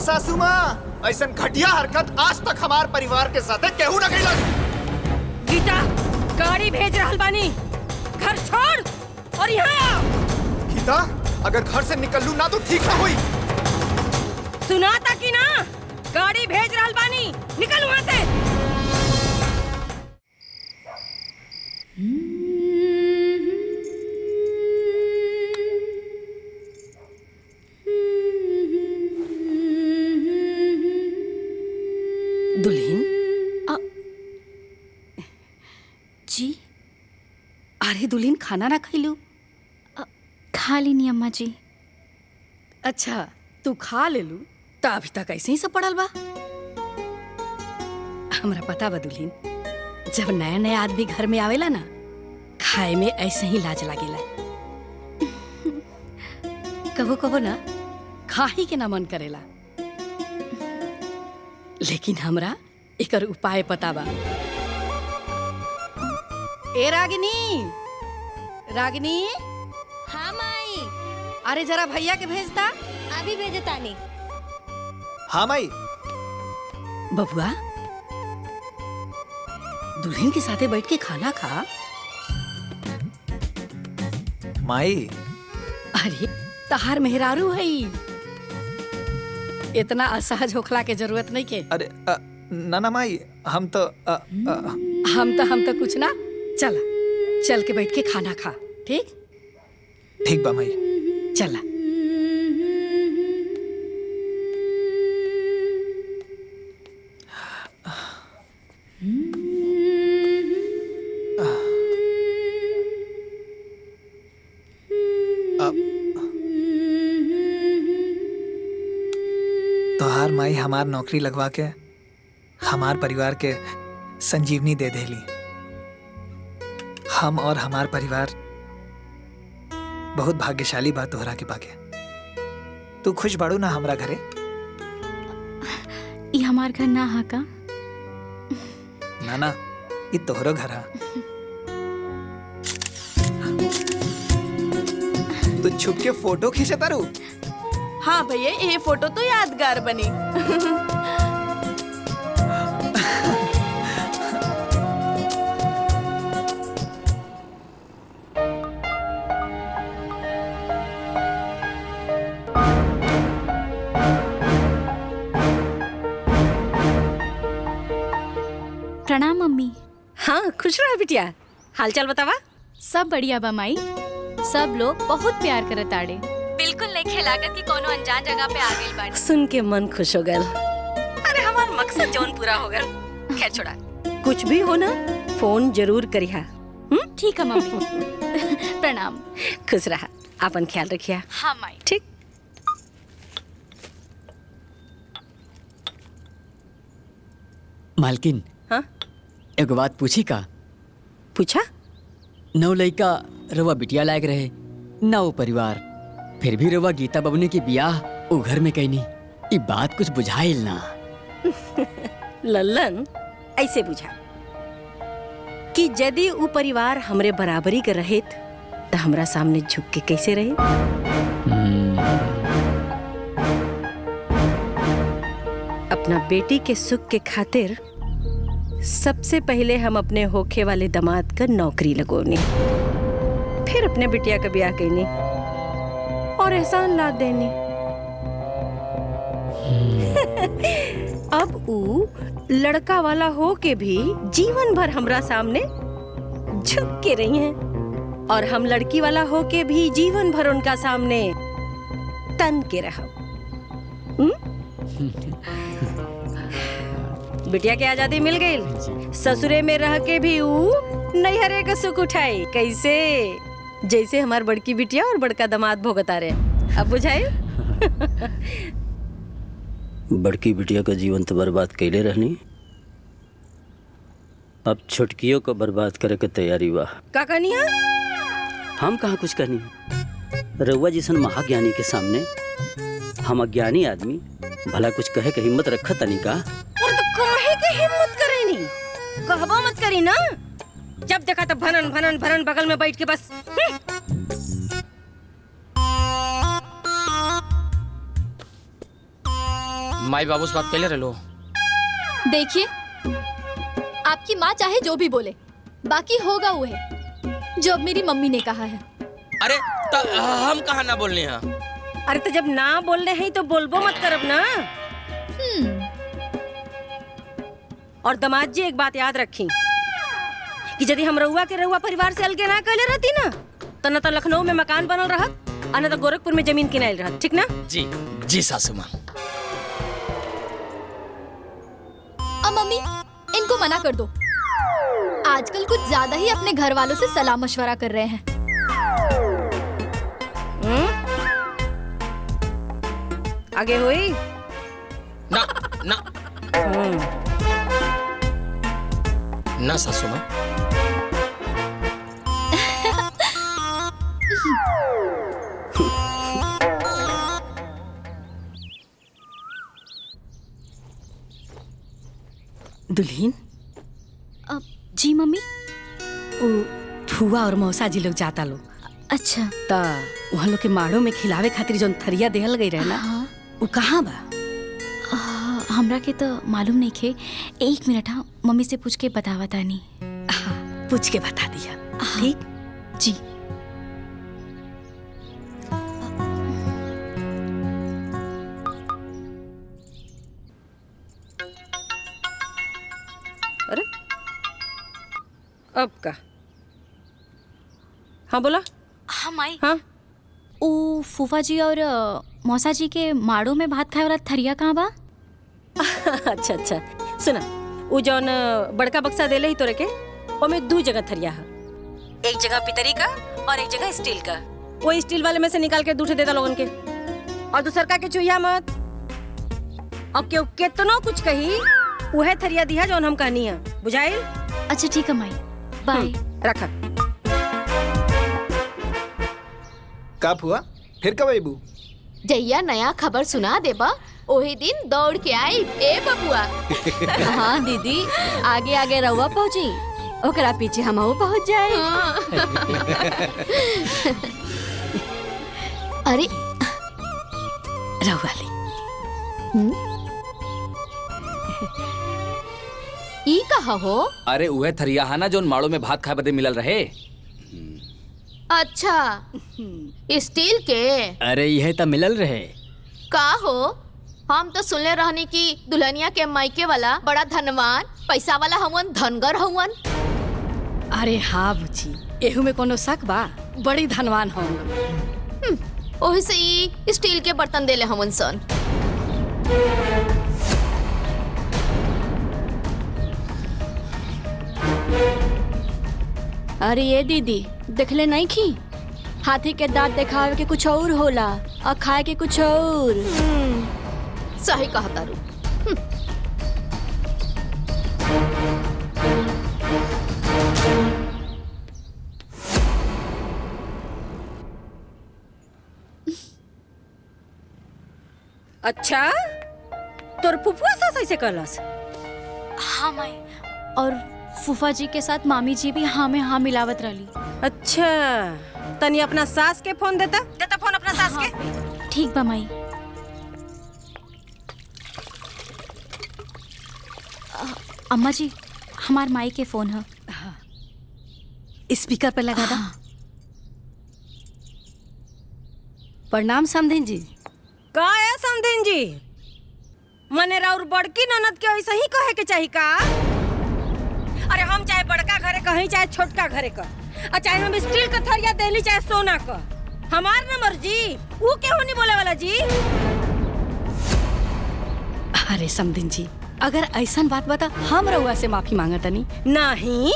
सासू माँ, ऐसा घटिया हरकत आज तक हमार परिवार के साथ केहू न कइलस। गीता, गाड़ी भेज रहल बानी, घर छोड़ और यहाँ आ। गीता, अगर घर से निकलूं ना तो ठीक ना हुई। सुना था कि ना, गाड़ी भेज रहल बानी, निकल वहाँ से। दुल्हन जी। अरे दुल्हन, खाना ना खैलू? खा लीनी अम्मा जी। अच्छा, तू खा ले लू तो अभी तक ऐसे ही सब पड़ल बा। हमरा पता बा दुल्हन, जब नया नया आदमी घर में आवेला ना, खाए में ऐसे ही लाज लागेला। कबो कबो ना खाही के ना मन करेला, लेकिन हमरा एकर उपाय पता बा। ए रागिनी, रागिनी। हाँ माई। अरे जरा भैया के भेजता। अभी भेजतानी। हाँ माई। बबुआ, दुल्हन के साथे बैठ के खाना खा। माई। अरे तहार मेहरारू है, इतना असहज होखला के जरूरत नहीं के। अरे ना माई, हम तो कुछ ना। चल के बैठ के खाना खा। ठीक ठीक बा माई। चला। तोहार माई हमार नौकरी लगवा के हमार परिवार के संजीवनी दे देली। हम और हमार परिवार बहुत भाग्यशाली बात तोहरा के पाके। तू खुश बाड़ू ना हमरा घरे? ये हमार घर ना हा का? ना, ये तोहरो घर है। तू छुप के फोटो खींचता रू? हाँ भैया, ये फोटो तो यादगार बनी। प्रणाम मम्मी। हाँ, खुश रहा बिटिया। हाल चाल बतावा। सब बढ़िया बा माई। सब लोग बहुत प्यार करत आड़े। बिल्कुल नहीं लागत कि कोनो अनजान जगह पे आ गइल बानी। सुन के मन खुश हो गया। अरे हमार मकसद जौन पूरा हो गया। खैर छोड़ा, कुछ भी हो ना, फोन जरूर करिहा। ठीक है मम्मी। प्रणाम। खुश रहा, अपन ख्याल रखिया। हाँ माई। ठीक। मालकिन। हाँ? एगो बात पूछी का? पूछा। नौ लड़का रवा बिटिया लायक रहे ना वो परिवार, फिर भी रवा गीता बबनी की बियाह वो घर में कहनी। ये बात कुछ बुझाइल ना। लल्लन, ऐसे बुझा कि यदि वो परिवार हमरे बराबरी के रहित तो हमरा सामने झुक के कैसे रहे। अपना बेटी के सुख के खातिर सबसे पहले हम अपने होखे वाले दामाद का नौकरी लगोनी, फिर अपने बिटिया का ब्याह करनी और एहसान लाद देनी। अब ऊ लड़का वाला हो के भी जीवन भर हमरा सामने झुक के रही हैं और हम लड़की वाला हो के भी जीवन भर उनका सामने तन के रहा। बिटिया के आजादी मिल गई, ससुरे में रह के भी ऊ नैहरे का सुख उठाई। कैसे? जैसे हमार बड़की बिटिया और बड़का दामाद भोगता रहे। अब बुझाई? बड़की बिटिया का जीवन तो बर्बाद कैले रहनी, अब छुटकियों को बर्बाद करे के तैयारी बा। का कहनी है? हम कहाँ कुछ कहनी। रउआ जिसन महाज्ञानी के सामने हम अज्ञानी आदमी भला कुछ कहे के हिम्मत रखा तनी का? और तो काहे के हिम्मत करे नी? कहबो मत करी ना। जब देखा तो भनन भनन भनन बगल में बैठ के बस। माई बाबू से बात कैले रहो? देखिए, आपकी माँ चाहे जो भी बोले, बाकी होगा वो है जो अब मेरी मम्मी ने कहा है। अरे हम कहाँ ना बोलने हैं? अरे तो जब ना बोल रहे हैं तो बोलबो मत करब ना। और दामाद जी एक बात याद रखी कि यदि हम रउआ के रउआ परिवार से अलगे ना कैले रहती ना तो न तो लखनऊ में मकान बनल रहत और न तो गोरखपुर में जमीन किनाइल रहत, ठीक ना? जी जी सासू माँ। अब मम्मी इनको मना कर दो, आजकल कुछ ज्यादा ही अपने घर वालों से सलाह मशवरा कर रहे हैं। आगे हुई ना ना ना सासू माँ। दुल्हीन, जी मम्मी। फुआ और मौसा जी लोग जाता लो। अच्छा। ता वहाँ लोग के माड़ो में खिलावे खातिर जोन थरिया देहल गई रहे ना, वो कहाँ बा? हमरा के तो मालूम नहीं खे। एक मिनट, हाँ मम्मी से पूछ के बतावा तानी। पूछ के बता दिया। ठीक जी। अरे अब का? हाँ बोला। हाँ माई। हाँ ओ फूफा जी और मौसा जी के माड़ो में भात खाए वाला थरिया कहाँ बा? अच्छा अच्छा, सुना, वो जौन बड़का बक्सा देले ही तोरे के, ओमे 2 जगह थरिया है। एक जगह पितरी का और एक जगह स्टील का। वो स्टील वाले में से निकाल के दूठे देता लोगन के, और दूसर का के चुहिया मत। अब क्यों कितनो कुछ कही उहे थरिया दिया जौन हम कहनी है, बुझाइल? अच्छा ठीक है माई, बाय। रखा। का हुआ? फिर कब आईबू? जैया नया खबर सुना देबा ओही दिन दौड़ के आई। ए बबुआ। हाँ दीदी, आगे आगे रहुआ पहुँची, ओकरा पीछे हम पहुँच जाए। अरे रहुआ ली। ई कहा हो? अरे उहे थरिया है ना जोन माड़ो में भात खाए बदे मिलल रहे। अच्छा, स्टील के? अरे यह तो मिलल रहे। का हो? हम तो सुनले रहनी कि दुल्हनिया के मायके वाला बड़ा धनवान पैसा वाला हवन, धनगर हवन। अरे हाँ बुची, एहू में कोनो शक बा? बड़ी धनवान हो। ओही से ई स्टील के बर्तन देले हवन सन। अरे ये दीदी, देखले नहीं की? हाथी के दांत दिखावे के कुछ और होला और खाए के कुछ और। सही कहता रू। अच्छा, तोर फुफुआ सास ऐसे कहलस? हाँ माई, और फूफा जी के साथ मामी जी भी हाँ में हाँ मिलावत रही। अच्छा, तनी अपना सास के फोन देता फोन अपना सास के। ठीक बा माई। अम्मा जी, हमार माई के फोन है। स्पीकर पे लगा दा। प्रणाम समधिन जी। का है समधिन जी? मने राउर बड़की ननद के ऐसे ही कहे के चाही का? अरे हम चाहे बड़का घरे कहीं चाहे छोटका घरे का, और चाहे हम स्टील का थरिया देली चाहे सोना का, हमार न मर्जी। वो क्यों नहीं बोले वाला जी? अरे समधिन जी, अगर ऐसा बात बता हम रउआ से माफी मांगत नहीं। नहीं,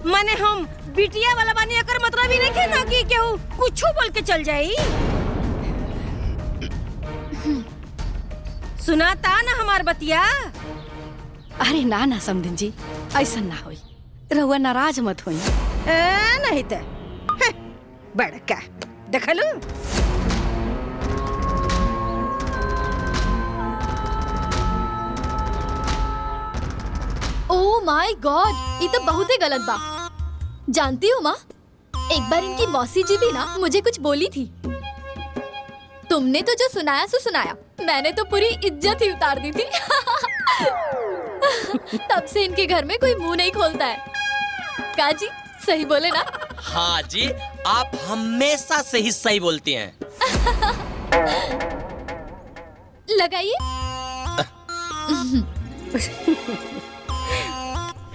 मने हम बिटिया वाला बानी, अकर मतलब ही नहीं के ना कि केहू कुछ बोल के चल जाई। सुनाता ना हमार बतिया? अरे ना ना समधिन जी, ऐसा ना होई, रउआ नाराज मत होई। नहीं तो बड़का देखलू। ओह माय गॉड, ये तो बहुत ही गलत बा। जानती हो माँ, एक बार इनकी मौसी जी भी ना मुझे कुछ बोली थी। तुमने तो जो सुनाया सो सुनाया, मैंने तो पूरी इज्जत ही उतार दी थी। तब से इनके घर में कोई मुंह नहीं खोलता है। काजी सही बोले ना? हाँ जी, आप हमेशा से ही सही बोलती हैं। लगाइए।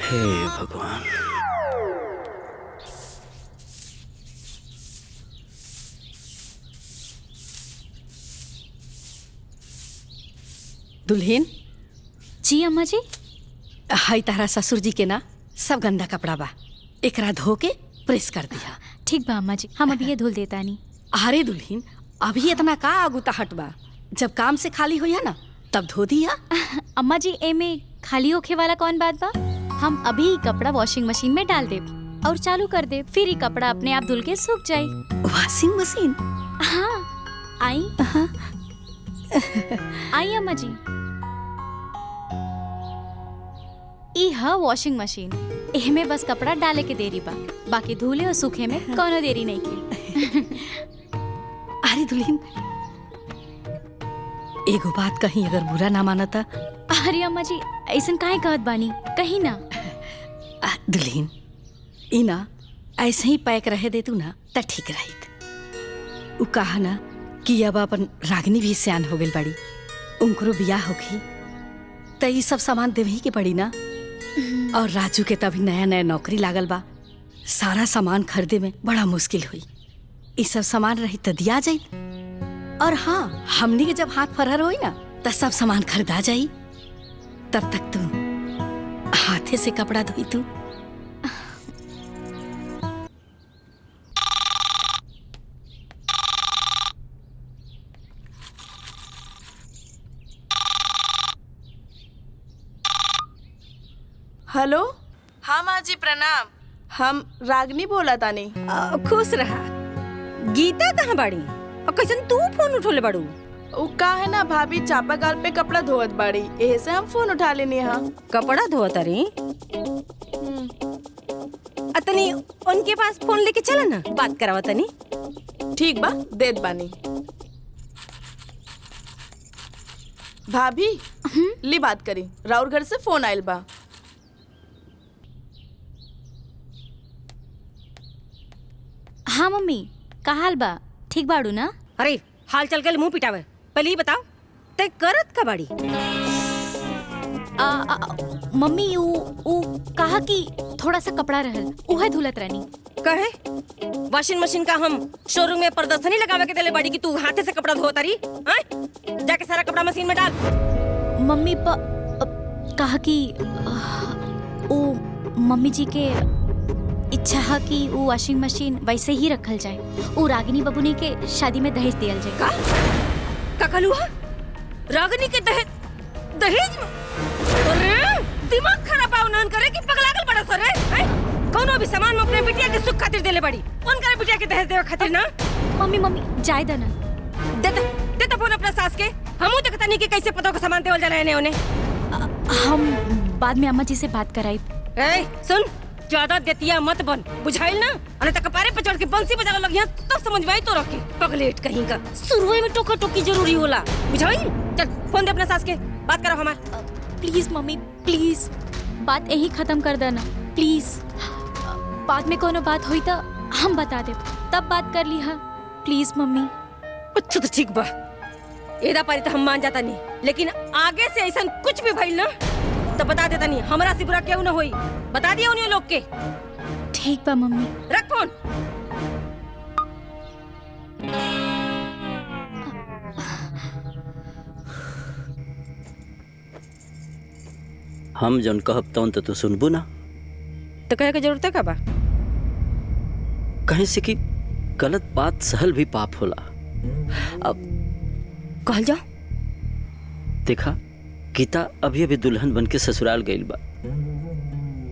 हे भगवान। दुल्हन, जी अम्मा जी। हाय तारा ससुर जी के ना सब गंदा कपड़ा बा, एकरा धो के प्रेस कर दिया। ठीक बा अम्मा जी, हम अभी ये धुल देता नहीं। अरे दुल्हन, अभी इतना का आगुता हट बा, जब काम से खाली होया ना तब धो दिया। अम्मा जी एमे खाली होखे वाला कौन बात बा? हम अभी ही कपड़ा वॉशिंग मशीन में डाल दे और चालू कर दे, फिर ही कपड़ा अपने आप धुल के सूख जाए। Washing machine? हाँ आई। आई अम्मा जी। ई है वॉशिंग मशीन, एहमे बस कपड़ा डाले के देरी बा, बाकी धुले और सूखे में कोनो देरी नहीं के। अरे दुल्हन, एगो बात कहीं अगर बुरा ना मानता। अरे अम्मा जी ऐसन काहे कहत बानी, कहीं ना। दुल्हन, ई ना ऐसे ही पैक रहे दे तू ना त ठीक रहित। उ कहा ना कि अब अपन रागनी भी सियान हो गई बड़ी, उनकरो बियाह होगी त ई सब सामान देवही के पड़ी ना। और राजू के तभी नया नया नौकरी लागल बा, सारा सामान खरीदे में बड़ा मुश्किल हुई। ई सब सामान रही त दिया जाई। और हाँ, हमनी के जब हाथ फरहर होई ना त सब सामान खरीदा जाई। तब तक तू हाथे से कपड़ा धोई तू। हेलो। हाँ माँ जी प्रणाम, हम रागनी बोला तानी। खुश रहा। गीता कहाँ बाड़ी और कैसन तू फोन उठोले बाड़ू? उ का है ना भाभी चापाकल पे कपड़ा धोवत बाड़ी, एहे से हम फोन उठा लेनी। हाँ कपड़ा धोवत रही? अतनी उनके पास फोन लेके चला ना, बात करावा तनी। ठीक बा, देत बानी। भाभी ली बात करी, राउर घर से फोन आयल बा। हाँ मम्मी, का हाल बा? ठीक बाड़ू ना? अरे हाल चल के मुंह पिटावे, पहले ही बताओ ते करत का बाड़ी? मम्मी ऊ कहा कि थोड़ा सा कपड़ा रहल, उहे धुलत रहनी। कहे वॉशिंग मशीन का हम शोरूम में प्रदर्शनी लगावे के देले बाड़ी कि तू हाथे से कपड़ा धोता रही? जाके सारा कपड़ा मशीन में डाल। मम्मी कहा कि ओ मम्मी जी के इच्छा है कि वो वॉशिंग मशीन वैसे ही रखल जाए, वो रागिनी बबुनी के शादी में दहेज दियल जाए। का कहलुआ? रागिनी के दहेज में? अरे दिमाग खराब है उन्हन करे कि पगलागल बड़ा सर है? कोनो भी सामान में अपने बिटिया के सुख खातिर देले बड़ी, उनका बिटिया के दहेज देवे खातिर ना। मम्मी जाय द ना। देता फोन अपना सास के, हमहू देखता नहीं कि कैसे पता को सामान देवल जाला एने ओने। हम बाद में अम्मा जी से बात कराई। सुन, ज्यादा देतिया मत बन, बुझाइल ना? अने तक कपारे पे चढ़ के बंसी बजावे लगिया तब समझ में आई तो रखी पगलेट कहीं का। शुरुए में टोका टोकी जरूरी होला, बुझाइल? चल फोन दे अपना सास के, बात करो हमार। प्लीज मम्मी प्लीज, बात यही खत्म कर देना प्लीज। बाद में कोनो बात हुई तो हम बता दे, तब बात कर ली है प्लीज मम्मी। अच्छा तो ठीक बा, एदा पारी तो हम मान जाता नहीं, लेकिन आगे से ऐसा कुछ भी भइल ना तो बता देता नहीं, हमरा से बुरा क्यों ना होई, बता दिया उन्हें लोग के। ठीक बा मम्मी। रख फोन। हम जौन कहब तौन तो तू सुनबू ना, तो कहे के जरूरत है का बा? कहीं से कि गलत बात सहल भी पाप होला। अब कहल जाओ। देखा, गीता अभी अभी दुल्हन बन के ससुराल गइल बा,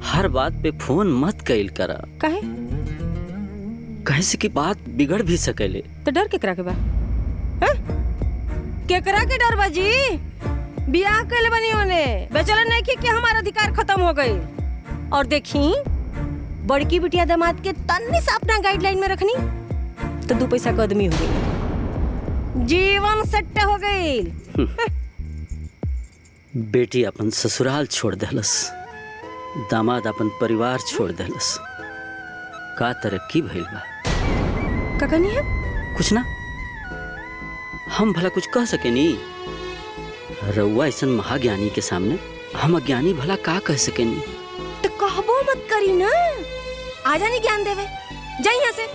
हर बात पे फोन मत कइल करा। काहे? कहीं से कि बात बिगड़ भी सकेले। तो डर केकरा के बा? केकरा के डर बा जी? बियाह कइले बनी ओने, बेचैन नहीं कि हमारा अधिकार खत्म हो गई। और देखी, बड़की बिटिया दामाद के तन्नी से अपना गाइडलाइन में रखनी तो 2 पैसा का आदमी हो गई, जीवन सेट हो गई। बेटी अपन ससुराल छोड़ देलस, दामाद अपन परिवार छोड़ देलस। का तरक्की भइल बा। का कहनी है? कुछ ना, हम भला कुछ कह सके नी। रउआ ऐसन महाज्ञानी के सामने हम अज्ञानी भला का कह सके नी। तो कहबो मत करी ना, आ जानी ज्ञान देवे। जा यहाँ से।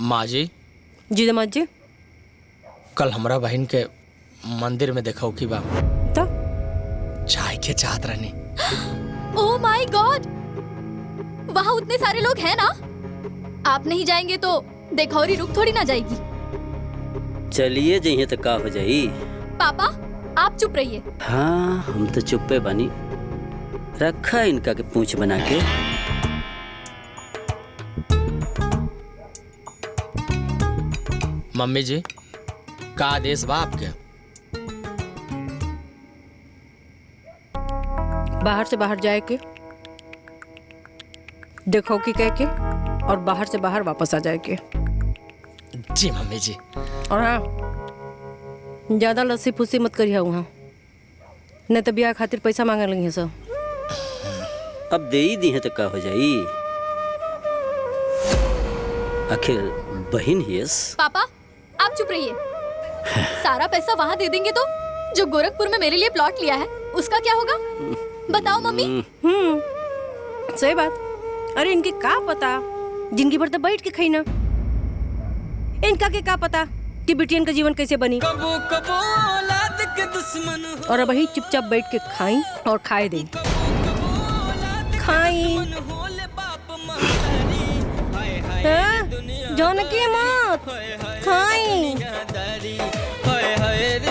माँ जी। जी दामाद जी। कल हमरा बहन के मंदिर में देखा कि बा तो चाय के चाहत रहनी। ओह माय गॉड, वहाँ उतने सारे लोग हैं ना। आप नहीं जाएंगे तो देखौरी रुक थोड़ी ना जाएगी। चलिए जइए तो का हो जाई। पापा आप चुप रहिए। हाँ हम तो चुप्पे बनी। रखा इनका के पूंछ बना के। मम्मी जी का आदेश बा आपके? बाहर से बाहर जाए के, देखो कि कह के, और बाहर से बाहर वापस आ जाए के। जी मम्मी जी। और हाँ, ज्यादा लस्सी फुस्सी मत करिए वहाँ, नहीं तो ब्याह खातिर पैसा मांगे लगी सब। अब दे ही दी है तो का हो जाई। आखिर बहन ही है। पापा आप चुप रहिए। सारा पैसा वहाँ दे देंगे तो जो गोरखपुर में मेरे लिए प्लॉट लिया है उसका क्या होगा? बताओ मम्मी। सही बात। अरे इनके का पता, जिंदगी भर तो बैठ के खाई ना। इनका के का पता कि बिटियन का जीवन कैसे बनी। कबो कबो औलाद के दुश्मन हो। और वही चुपचाप बैठ के खाई और खाए दे। खाई जानकी मत खाई।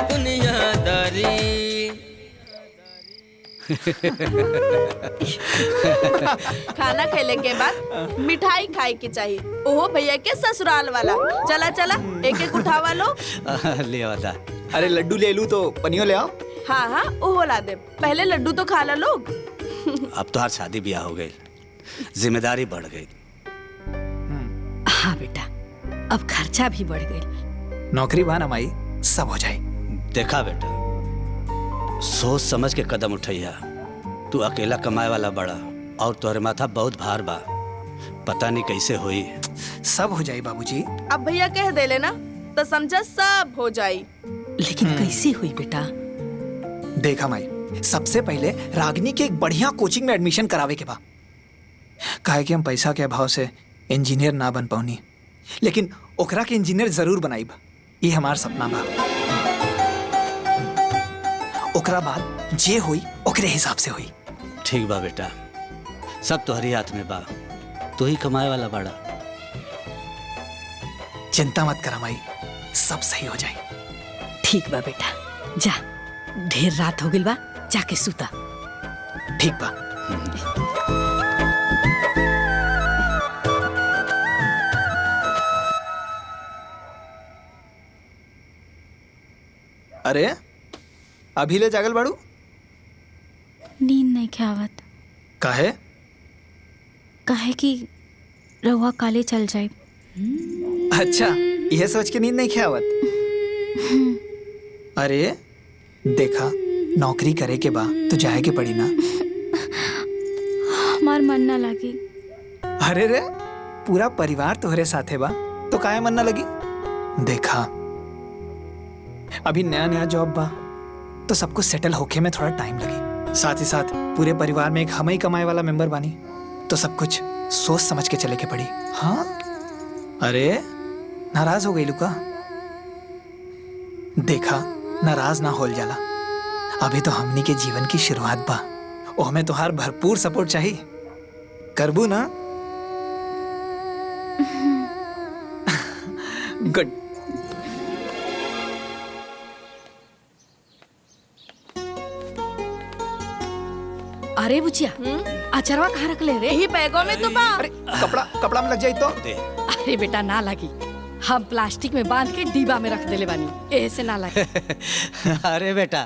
दुनियादारी। खाना खेले के बाद मिठाई खाए के चाहिए। ओहो भैया के ससुराल वाला। चला चला एक एक उठावा लो। ले आता। अरे लड्डू ले लूं तो पनियो ले आओ। हाँ हाँ ओहो ला दे, पहले लड्डू तो खा ला लोग। अब तो हर शादी ब्याह हो गई, जिम्मेदारी बढ़ गई। हाँ बेटा, अब खर्चा भी बढ़ गई। नौकरी बा ना माई, सब हो जाए। देखा बेटा, सोच समझ के कदम उठैया। तू अकेला कमाए वाला बड़ा और तोहरे माथा बहुत भार बा। पता नहीं कैसे हुई। सब हो जाए बाबूजी। अब भैया कह दे लेना तो समझा सब हो जाए। लेकिन कैसे हुई बेटा? देखा माई, सबसे पहले रागिनी के एक बढ़िया कोचिंग में एडमिशन करावे के बा। काहे कि हम पैसा के अभाव से इंजीनियर ना बन पाऊनी, लेकिन ओकरा के इंजीनियर जरूर बनाईब। ये हमार सपना बा। ओकरा बाद जे हुई ओकरे हिसाब से हुई। ठीक बा बेटा, सब तोहरी हाथ में बा। तू ही कमाए वाला बड़ा। चिंता मत करा माई, सब सही हो जाए। ठीक बा बेटा, जा, ढेर रात हो गई बा, जाके सूता। ठीक बा। अरे अभी ले जागल बाड़ू? नींद नहीं आवत। काहे? काहे कि रहुआ काले चल जाए। अच्छा, यह सोच के नींद नहीं खियावत? अरे देखा, नौकरी करे के बा तो जाए के पड़ी ना। हमार मन ना लगी। अरे रे, पूरा परिवार तोहरे साथे बा तो काहे मन ना लगी? देखा, अभी नया नया जॉब बा तो सब कुछ सेटल होके में थोड़ा टाइम लगी। साथ ही साथ पूरे परिवार में एक हम ही कमाए वाला मेंबर बानी, तो सब कुछ सोच समझ के चले के पड़ी। हाँ? अरे नाराज हो गई लुका? देखा, नाराज ना होल जाला। अभी तो हमनी के जीवन की शुरुआत बा, ओ हमें तोहार भरपूर सपोर्ट चाहिए। करबू ना? गुड। अरे बुचिया अचरवा कहाँ रख ले रे? यही बैगों में तो बा। अरे कपड़ा में लग जाए तो अरे बेटा ना लगी, हम प्लास्टिक में बांध के डिब्बा में रख देले बानी, ऐसे ना लगे। अरे बेटा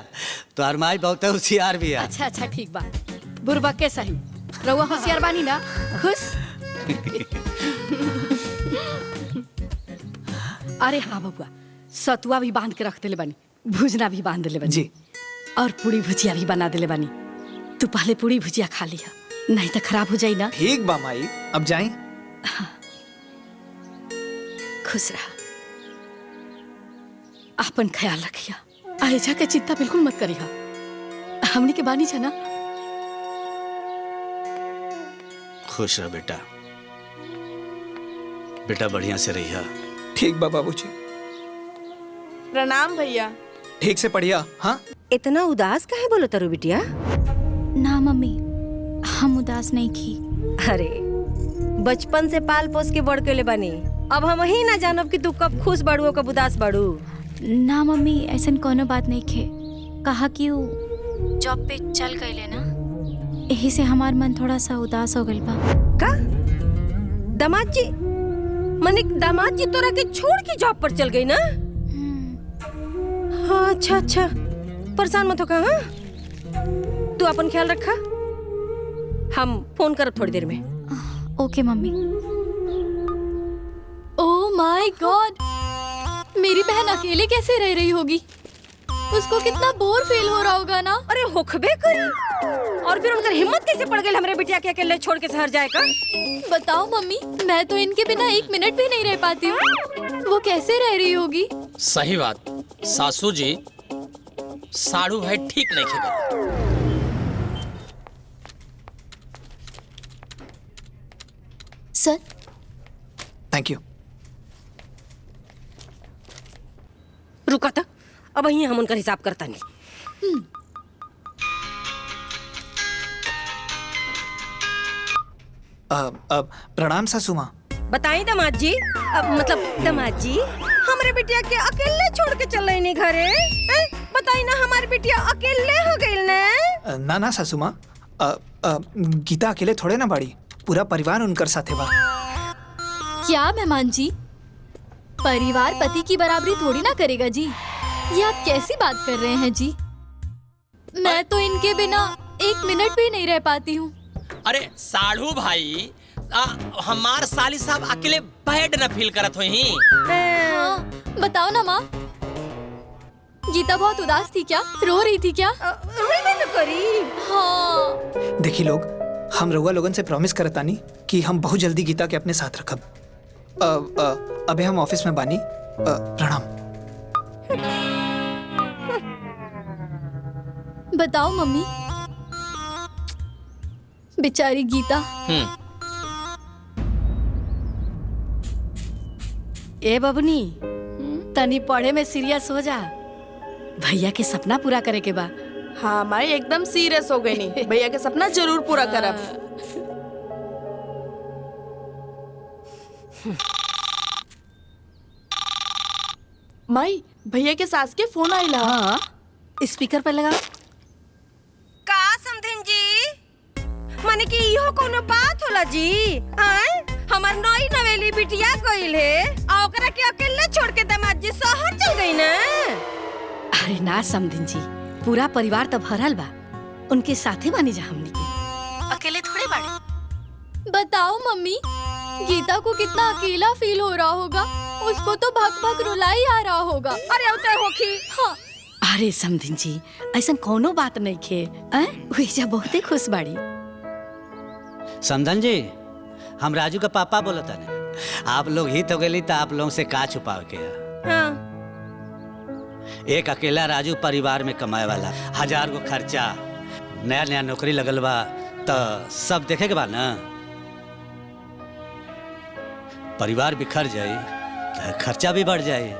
तुम्हार माई बहुत होशियार भी है। अच्छा अच्छा ठीक बा, बुरबा के सही रउआ होशियार बानी ना, खुश। अरे हाँ बबुआ, सतुआ भी बांध के रख देले बानी, भुजना भी बांध देले बानी जी, और पूरी भुजिया भी बना देले बानी। तू पहले पूरी भुजिया खा लिया, नहीं तो खराब हो जाई ना। ठीक बा माई, अब जाएं। खुश रहा, अपन ख्याल रखिया, आयजा के चिंता बिल्कुल मत करिया, हमनी के बानी छना। खुश रह बेटा, बेटा बढ़िया से रहिया। ठीक बा बाबूजी। प्रणाम भैया। ठीक से पढ़िया। हाँ इतना उदास काहे बोलो तारू बिटिया? ना मम्मी, हम उदास नहीं की। अरे बचपन से पाल पोस के बड़ के ले बनी, अब हम ही ना जानब कि तू कब खुश बाड़ू कब उदास बाड़ू। ना मम्मी, ऐसा कोनो बात नहीं खे, कहा कि वो जॉब पे चल गए ना, यही से हमार मन थोड़ा सा उदास हो गइल बा। का दामाद जी, मने दामाद जी तोरा के छोड़ के जॉब पर चल गई ना? हाँ अच्छा अच्छा, परेशान मत हो का। हाँ तू अपन ख्याल रखा, हम फोन करब थोड़ी देर में। ओके मम्मी। ओह माय गॉड, मेरी बहन अकेले कैसे रह रही होगी? उसको कितना बोर फील हो रहा होगा ना। अरे होखबे करी, और फिर उनकर हिम्मत कैसे पड़ गई हमरे बिटिया के अकेले छोड़ के शहर जाए का? बताओ मम्मी, मैं तो इनके बिना एक मिनट भी नहीं रह पाती हूँ, वो कैसे रह रही होगी? सही बात सासू जी, साड़ू भाई ठीक नहीं खेगा। सर थैंक यू। रुका था, अब यहीं हम उनका हिसाब करता नहीं। प्रणाम सासू माँ। बताई दामाद जी, मतलब दामाद जी, हमारे बिटिया के अकेले छोड़ के चल नहीं घरे। बताई ना, हमारी बिटिया अकेले हो गई ना। ना ना सासू माँ, गीता अकेले थोड़े ना बाड़ी, पूरा परिवार उनकर साथे बा। क्या मेहमान जी, परिवार पति की बराबरी थोड़ी ना करेगा जी, ये आप कैसी बात कर रहे हैं जी? मैं तो इनके बिना एक मिनट भी नहीं रह पाती हूँ। अरे साढ़ू भाई, हमार साली साहब अकेले बैड न फील करत होई। हाँ, बताओ ना माँ, गीता बहुत उदास थी क्या? रो रही थी क्या? करी। हाँ देखी लोग, हम रउआ लोगन से प्रॉमिस करतानी कि हम बहुत जल्दी गीता के अपने साथ रखब। अबे हम ऑफिस में बानी। प्रणाम। बताओ मम्मी, बेचारी गीता। ए बबनी, तनी पढ़े में सीरियस हो जा, भैया के सपना पूरा करे के बा। हाँ माई, एकदम सीरियस हो गई नहीं, भैया के सपना जरूर पूरा करब। माई, भैया के सास के फोन आइला। हाँ, स्पीकर पे लगा। का समधिन जी, माने कि इहो कोनो बात होला जी? आए हमार नई नवेली बिटिया गइल है, आ ओकरा के अकेले छोड़ के दामाद जी शहर चल गई ना। अरे ना समधिन जी, पूरा परिवार तो भरल बा, उनके साथे बानी जा हमनी के, अकेले थोड़े बाड़े। बताओ मम्मी, गीता को कितना अकेला फील हो रहा होगा, उसको तो भग भग रुलाई आ रहा होगा। अरे उते होखी। हाँ। अरे समधिन जी, ऐसा कोनो बात नहीं खे, वही बहुत ही खुश बाड़ी। समधन जी, हम राजू का पापा बोलता है। आप लोग हित हो गए तो आप लोगों से का छुपाव के? हाँ। एक अकेला राजू परिवार में कमाए वाला, 1000 गो खर्चा, नया नया नौकरी लगल बा, तो सब देखे के बा ना। परिवार बिखर जाए तो खर्चा भी बढ़ जाए,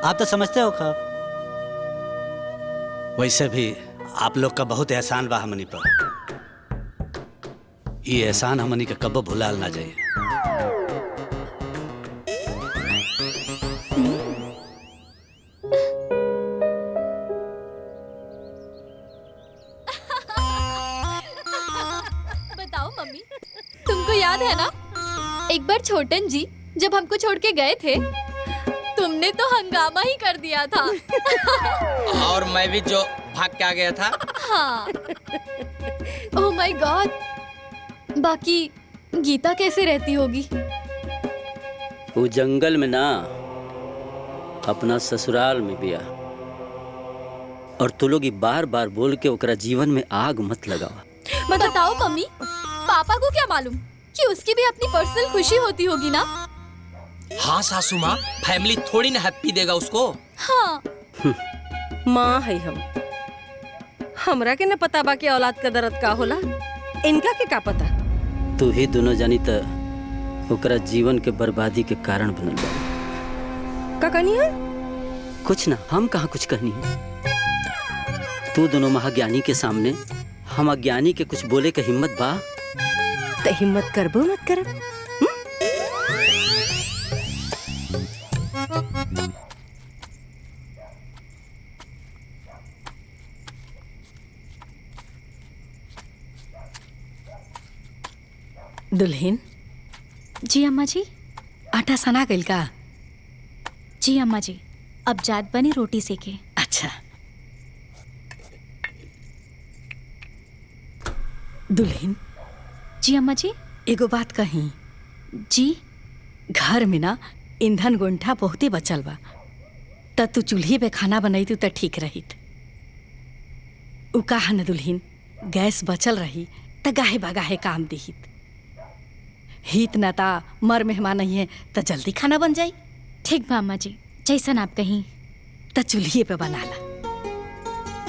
आप तो समझते हो कब। वैसे भी आप लोग का बहुत एहसान बा हमनी पर, ये एहसान हमनी के कब्बो भुलाल ना जाए। एक बार छोटन जी जब हमको छोड़ के गए थे, तुमने तो हंगामा ही कर दिया था। और मैं भी जो भाग के आ गया था। हाँ। ओह माय गॉड। बाकी गीता कैसे रहती होगी? वो जंगल में ना अपना ससुराल में बिया। और तू लोग बार बार बोल के ओकरा जीवन में आग मत लगावा। बताओ मम्मी, पापा को क्या मालूम कि उसकी भी अपनी पर्सनल खुशी होती होगी ना? हाँ सासू माँ, फैमिली थोड़ी ना हैप्पी देगा उसको। हाँ। माँ है हमरा के न पता बा कि औलाद का दर्द का होला, इनका के का पता। तू ही दोनों जानी त ओकरा जीवन के बर्बादी के कारण बनल बा। का कहनी है? कुछ ना, हम कहाँ कुछ कहनी है। तू दोनों महाज्ञानी के सामने हम अज्ञानी के कुछ बोले के हिम्मत बा? तो हिम्मत करबो मत करब। दुल्हन। जी अम्मा जी। आटा सना गइल का? जी अम्मा जी, अब जात बनी रोटी सेके। अच्छा। दुल्हन। जी अम्मा जी। एगो बात कही। जी। घर में ना ईंधन गोंठा बहुते बचल बा, त तू चूल्ही पे खाना बनैतू त ठीक रहित। उ कहा न दुल्हन, गैस बचल रही त गाहे बगाहे काम दिहित। हित न ता मर मेहमान नहीं है त जल्दी खाना बन जाई। ठीक बा अम्मा जी, जैसन आप कहीं। त चूल्ही पे बना ला।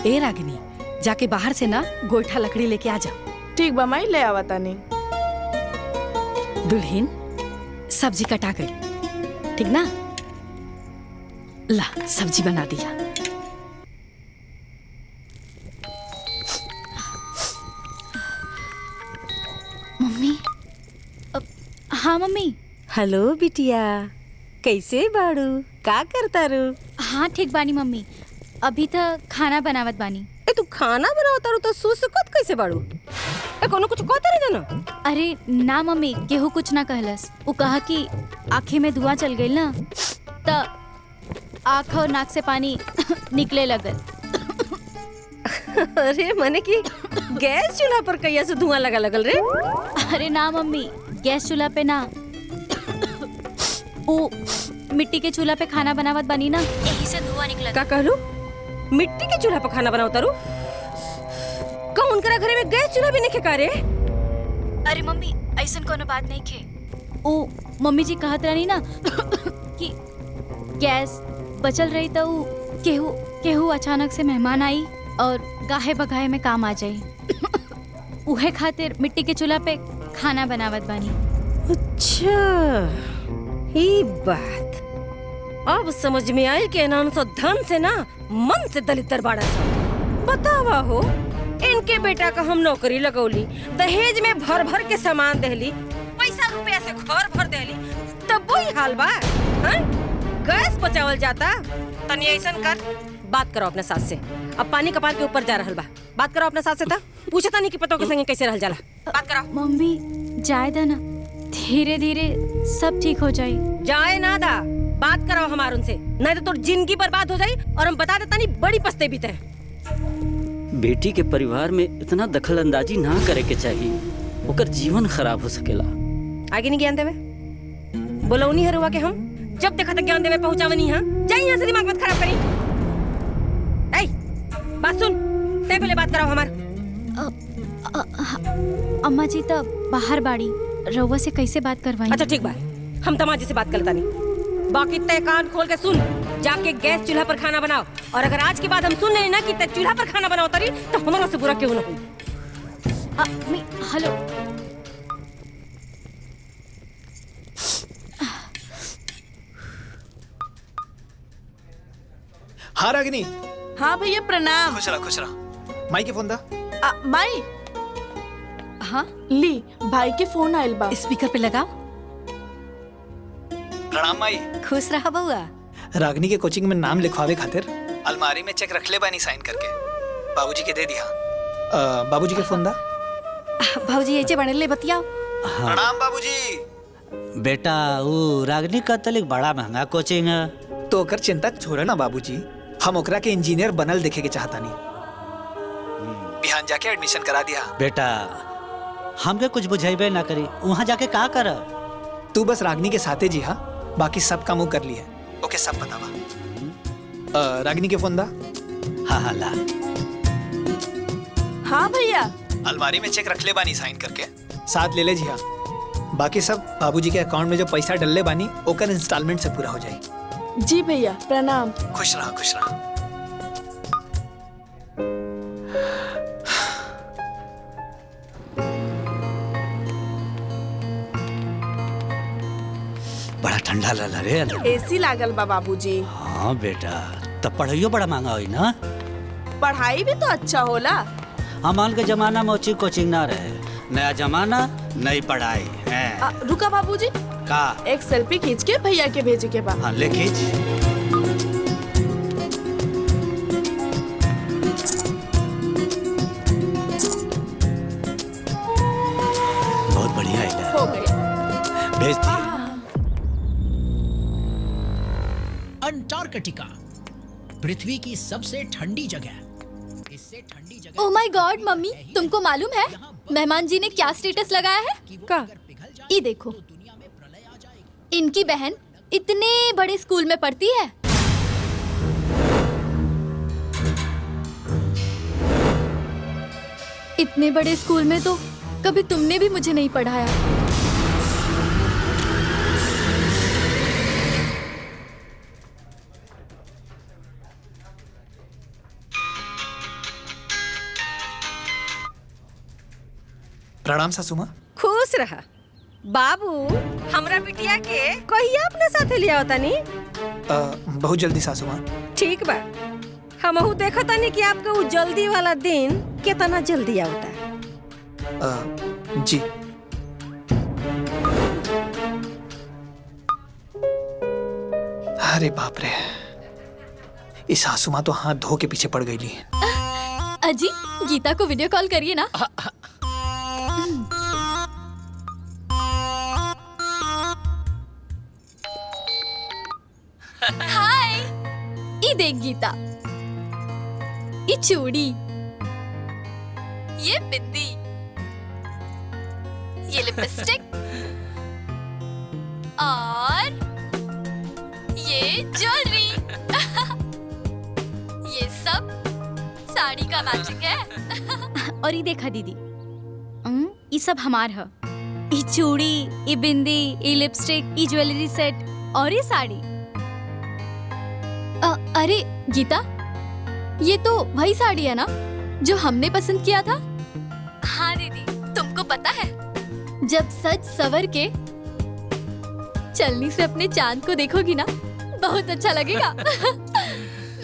ए रागिनी, जाके बाहर से ना गोईठा लकड़ी लेके आ जा। ठीक बा माई, ले आवा तानी। दुल्हन, सब्जी कटा गई, ठीक ना? ला सब्जी बना दिया। मम्मी। हाँ मम्मी। हेलो बिटिया, कैसे बाड़ू? का करता रू? हाँ ठीक बानी मम्मी, अभी तक खाना बनावत बानी। ए तू खाना बनावत रू तो सुसुकत कैसे बाड़ू? ए कोनो कुछ कहता रहे ना? अरे ना मम्मी, केहू कुछ ना कहलस। वो कहा कि आँखें में धुआं चल गई ना, त आँख और नाक से पानी निकले लगल। अरे मने कि गैस चूल्हा पर कैया से धुआं लगा लगल रे? अरे ना मम्मी, गैस चूल्हा पे ना, वो मिट्टी के चूल्हा पे खाना बनावत बनी ना, यही से धुआं निकला। का कहलू? मिट्टी के चूल्हा पर खाना बनावत रू? कौन करा घरे में गैस चूल्हा भी नहीं का रे? अरे मम्मी, ऐसन कोनो बात नहीं खे। ओ मम्मी जी कहत रहनी ना कि गैस बचल रही तो केहू केहू अचानक से मेहमान आई और गाहे बगाहे में काम आ जाई। उहे खातिर मिट्टी के चूल्हा पे खाना बनावत बानी। अच्छा, ये बात अब समझ में आई कि इन्होंने सो धन से ना मन से दलित बाड़ा सा। बतावा हो, इनके बेटा का हम नौकरी लगौली, दहेज में भर भर के सामान देली, पैसा रुपया से घर भर देली, तब वही हाल बा। गैस बचावल जाता। तनी ऐसन कर, बात करो अपने सास से। अब पानी कपार के ऊपर जा रहल बा, बात करो अपने सास से। था पूछता नहीं कि पतों के संगे कैसे रहल जाला, बात करो। मम्मी जाए दा ना, धीरे धीरे सब ठीक हो जाए। जाए ना दा, बात करो हमार उनसे, नहीं तो तोर जिंदगी बर्बाद हो जाई और हम बता देता नहीं बड़ी पछते भी थे। बेटी के परिवार में इतना दखल अंदाजी ना करे के चाहिए, ओकर जीवन खराब हो सकेला। आगे नहीं ज्ञान देवे, बोलो नहीं हरुआ के हम जब देखा तक ज्ञान देवे पहुंचावे नहीं। हाँ जाइए यहाँ से, दिमाग मत खराब करी। ऐ बात सुन, ते पहले बात कराओ हमार। अम्मा जी तो बाहर बाड़ी, रउआ से कैसे बात करवाई? अच्छा ठीक बा, हम तमाजी से बात करता नहीं। बाकी तय कान खोल के सुन, जाके गैस चूल्हा पर खाना बनाओ, और अगर आज के बाद हम सुन नहीं ना कि तय चूल्हा पर खाना बनाओ तरी, तो हमारा से बुरा क्यों ना हुई। हेलो। हाँ रागिनी। हाँ भैया प्रणाम। खुश रहा खुश रहा। माई के फोन दा। माई। हाँ ली, भाई के फोन आयल बा। स्पीकर पे लगाओ। प्रणाम माई। खुश रहा बउआ। रागिनी के कोचिंग में नाम लिखवावे खातिर अलमारी में चेक रख ले बानी साइन करके, बाबूजी के दे दिया। बाबूजी के फोन दा। भाऊजी ऐसे बने ले बतियाओ। प्रणाम बाबूजी। बेटा वो रागनी का तलिक बड़ा महंगा कोचिंग है। तो ओकर चिंता छोड़े ना बाबूजी, हम ओकरा के इंजीनियर बनल देखे के चाहता नहीं। बिहान जाके एडमिशन करा दिया। बेटा हमके कुछ बुझेबे ना करी, वहाँ जाके का कर? तू बस रागनी के साथे जी, हाँ बाकी सब काम कर लिए। ओके सब पता बा। रागनी के फोन दा। हाँ हाँ ला। हाँ भैया। अलमारी में चेक रख ले बानी साइन करके, साथ ले ले जी। हाँ बाकी सब बाबूजी के अकाउंट में जो पैसा डलले बानी ओकर इंस्टॉलमेंट से पूरा हो जाए। जी भैया प्रणाम। खुश रहा खुश रहा। बड़ा ठंडा लला रे। एसी लागल बा बाबूजी। हाँ बेटा, तब पढ़ाइयो बड़ा महंगा हुई ना। पढ़ाई भी तो अच्छा होला। हमारे के जमाना में अच्छी कोचिंग ना रहे, नया जमाना नई पढ़ाई है। रुका बाबूजी, का एक सेल्फी खींच के भैया के भेजे के बा। हाँ ले खींच। बहुत बढ़िया है। हो गया, भेज दिया। अंटार्कटिका पृथ्वी की सबसे ठंडी जगह। इससे ठंडी जगह। ओह माय गॉड मम्मी, तुमको मालूम है मेहमान जी ने क्या स्टेटस लगाया है? का? ये देखो, इनकी बहन इतने बड़े स्कूल में पढ़ती है। इतने बड़े स्कूल में तो कभी तुमने भी मुझे नहीं पढ़ाया। प्रणाम सासू माँ। खुश रहा बाबू। हमरा बिटिया के कहिया अपने साथे लिया होता नी? बहुत जल्दी सासू माँ। ठीक बा, हमहू देखा तानी कि आपका वो जल्दी वाला दिन कितना जल्दी आता है। जी। अरे बाप रे, इस सासू माँ तो हाथ धो के पीछे पड़ गई। अजी गीता को वीडियो कॉल करिए ना। हाय, ये देख गीता, ये चूड़ी, ये बिंदी, ये लिपस्टिक और ये ज्वेलरी। ये सब साड़ी का मैचिंग है। और ये देखा दीदी, ये सब हमार है। ये चूड़ी, ये बिंदी, ये लिपस्टिक, ये ज्वेलरी सेट और ये साड़ी। अरे गीता, ये तो वही साड़ी है ना जो हमने पसंद किया था? हाँ दीदी, तुमको पता है जब सज सवर के चलनी से अपने चांद को देखोगी ना, बहुत अच्छा लगेगा।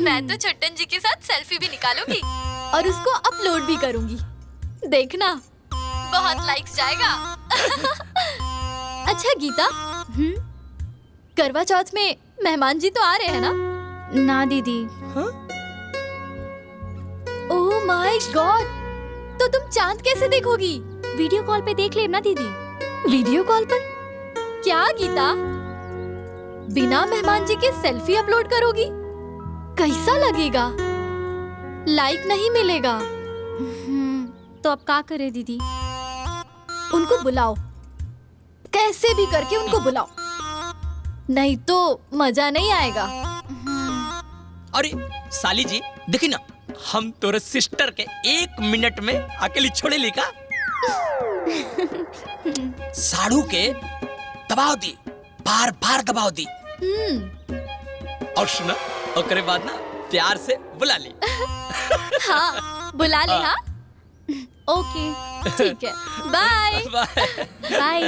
मैं तो छट्टन जी के साथ सेल्फी भी निकालूंगी और उसको अपलोड भी करूंगी। देखना बहुत लाइक्स जाएगा। अच्छा गीता, करवा चौथ में मेहमान जी तो आ रहे हैं ना? ना दीदी। ओह माय गॉड, तो तुम चांद कैसे देखोगी? वीडियो कॉल पे देख लेना दीदी। वीडियो कॉल पर? क्या गीता, बिना मेहमान जी के सेल्फी अपलोड करोगी? कैसा लगेगा? लाइक नहीं मिलेगा। तो अब क्या करे दीदी? उनको बुलाओ, कैसे भी करके उनको बुलाओ, नहीं तो मजा नहीं आएगा। अरे साली जी देखी ना, हम तोरे सिस्टर के 1 मिनट में अकेली छोड़े लिखा। साड़ू के दबाव दी, बार बार दबाव दी। और सुना, ओकरे बाद ना प्यार से बुला ली। हाँ बुला ले। हाँ ओके ठीक है, बाय बाय।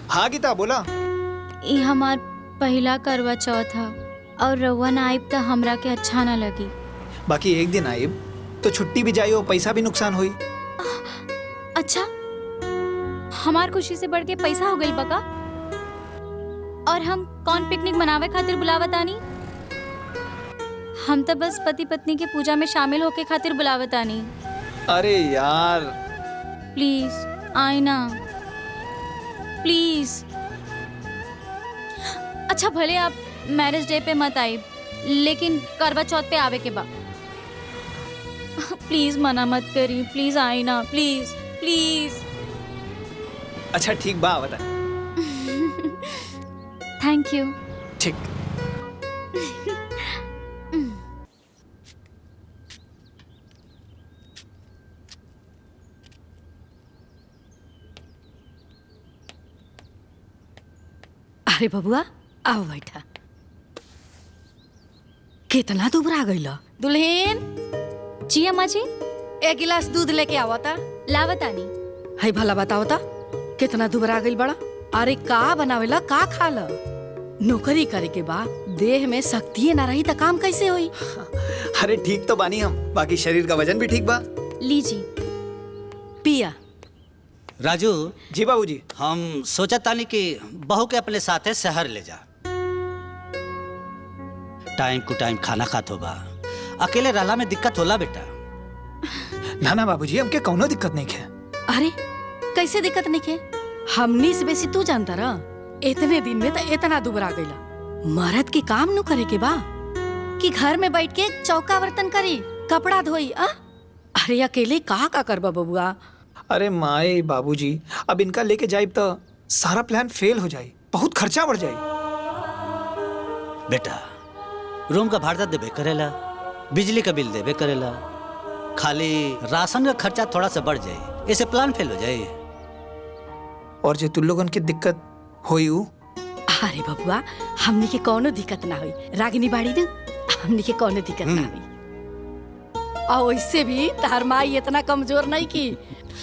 हाँ गीता बोला। ये हमार पहला करवा चौथ है और रउआ ना आइब तो हमरा के अच्छा ना लगी। बाकी एक दिन आइब तो छुट्टी भी जाई और पैसा भी नुकसान हुई। अच्छा, हमार खुशी से बढ़ के पैसा हो गई बका? और हम कौन पिकनिक मनावे खातिर बुलावा तानी? हम तो बस पति पत्नी के पूजा में शामिल होके खातिर बुलावतानी। अरे यार प्लीज आए ना, प्लीज। अच्छा भले आप मैरिज डे पे मत आए, लेकिन करवा चौथ पे आवे के बा। प्लीज मना मत करी, प्लीज आए ना, प्लीज प्लीज। अच्छा ठीक बा बता। Thank you. ठीक। अरे बबुआ आओ बैठा। कितना दुबरा गइल दुल्हन। जी अम्मा जी। एक गिलास दूध लेके आवता। लावतानी। है भला बताओ ता कितना दुबरा गइल बड़ा। अरे का बनावेला का खाला। नौकरी करे के बाद देह में शक्ति ना रही तो काम कैसे होई। अरे ठीक तो बानी हम, बाकी शरीर का वजन भी ठीक बा। लीजिए पिया। राजू। जी बाबूजी। हम सोचा तानी कि बहू के अपने साथे शहर ले जा। टाइम टू टाइम खाना खात होगा, अकेले रहला में दिक्कत होला बेटा। ना ना बाबूजी, हमके कौनो दिक्कत नहीं है। अरे कैसे दिक्कत नहीं है, हमनी से बेसी तू जानता रहा। इतने दिन में तो इतना दुबरा गईला। मर्द की काम न करे के बा कि घर में बैठ के चौका बर्तन करी, कपड़ा धोई। अरे अकेले का करबा बबुआ। अरे माए बाबूजी, अब इनका लेके जाए तो सारा प्लान फेल हो जाए, बहुत खर्चा बढ़ जाए। बेटा रूम का भाड़ा देबे करेला, बिजली का बिल देबे करेला, खाली राशन का खर्चा थोड़ा सा बढ़ जाए, ऐसे प्लान फेल हो जाए। और जो तुम लोगन की दिक्कत होई उ? अरे बबुआ हमनी के कोनो दिक्कत ना हुई। रागिनी बाड़ी न, हमनी के कोनो दिक्कत ना हुई। और इससे भी तार माई इतना कमजोर नहीं की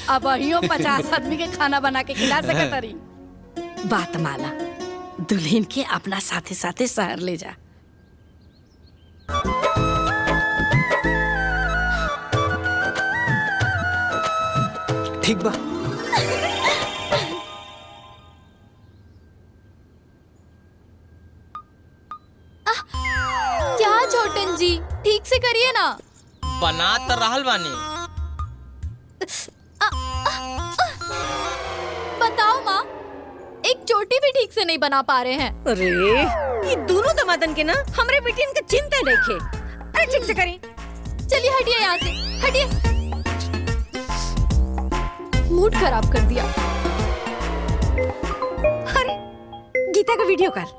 अब अहियो 50 आदमी के खाना बना के खिला सकत रही। बात माना, दुल्हन के अपना साथे साथे शहर ले जा। ठीक बा। क्या छोटन जी, ठीक से करिए ना। बना तो रहल बानी। बताओ माँ, एक चोटी भी ठीक से नहीं बना पा रहे हैं। अरे ये दोनों दमादन के ना हमरे बेटियन के चिंता देखे। अरे ठीक से करी। चलिए हटिए यहाँ से, हटिए। मूड खराब कर दिया। अरे गीता का वीडियो कर।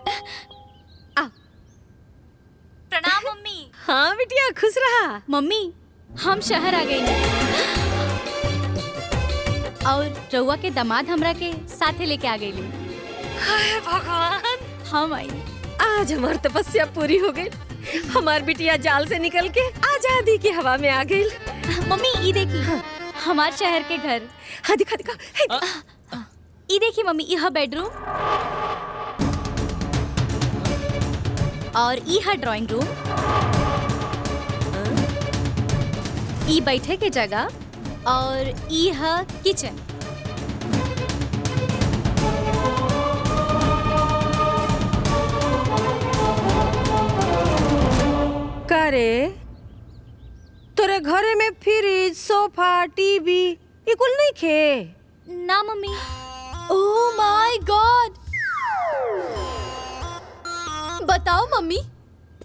प्रणाम मम्मी। हाँ बिटिया खुश रहा। मम्मी हम शहर आ गए और रउआ के दामाद हमरा के साथे लेके आ गई। हाय भगवान। हम आई। आज हमार तपस्या पूरी हो गई। हमार बिटिया जाल से निकल के आजादी की हवा में आ गई। मम्मी ये देखी हमार शहर के घर। हाँ दिखा दिखा। ये देखी मम्मी, यह बेडरूम और यह ड्राइंग रूम, ये बैठे के जगह और यह किचन। करे तोरे घरे में फ्रिज, सोफा, टीवी ये कुल नहीं खे? ना मम्मी। ओह माय गॉड। बताओ मम्मी,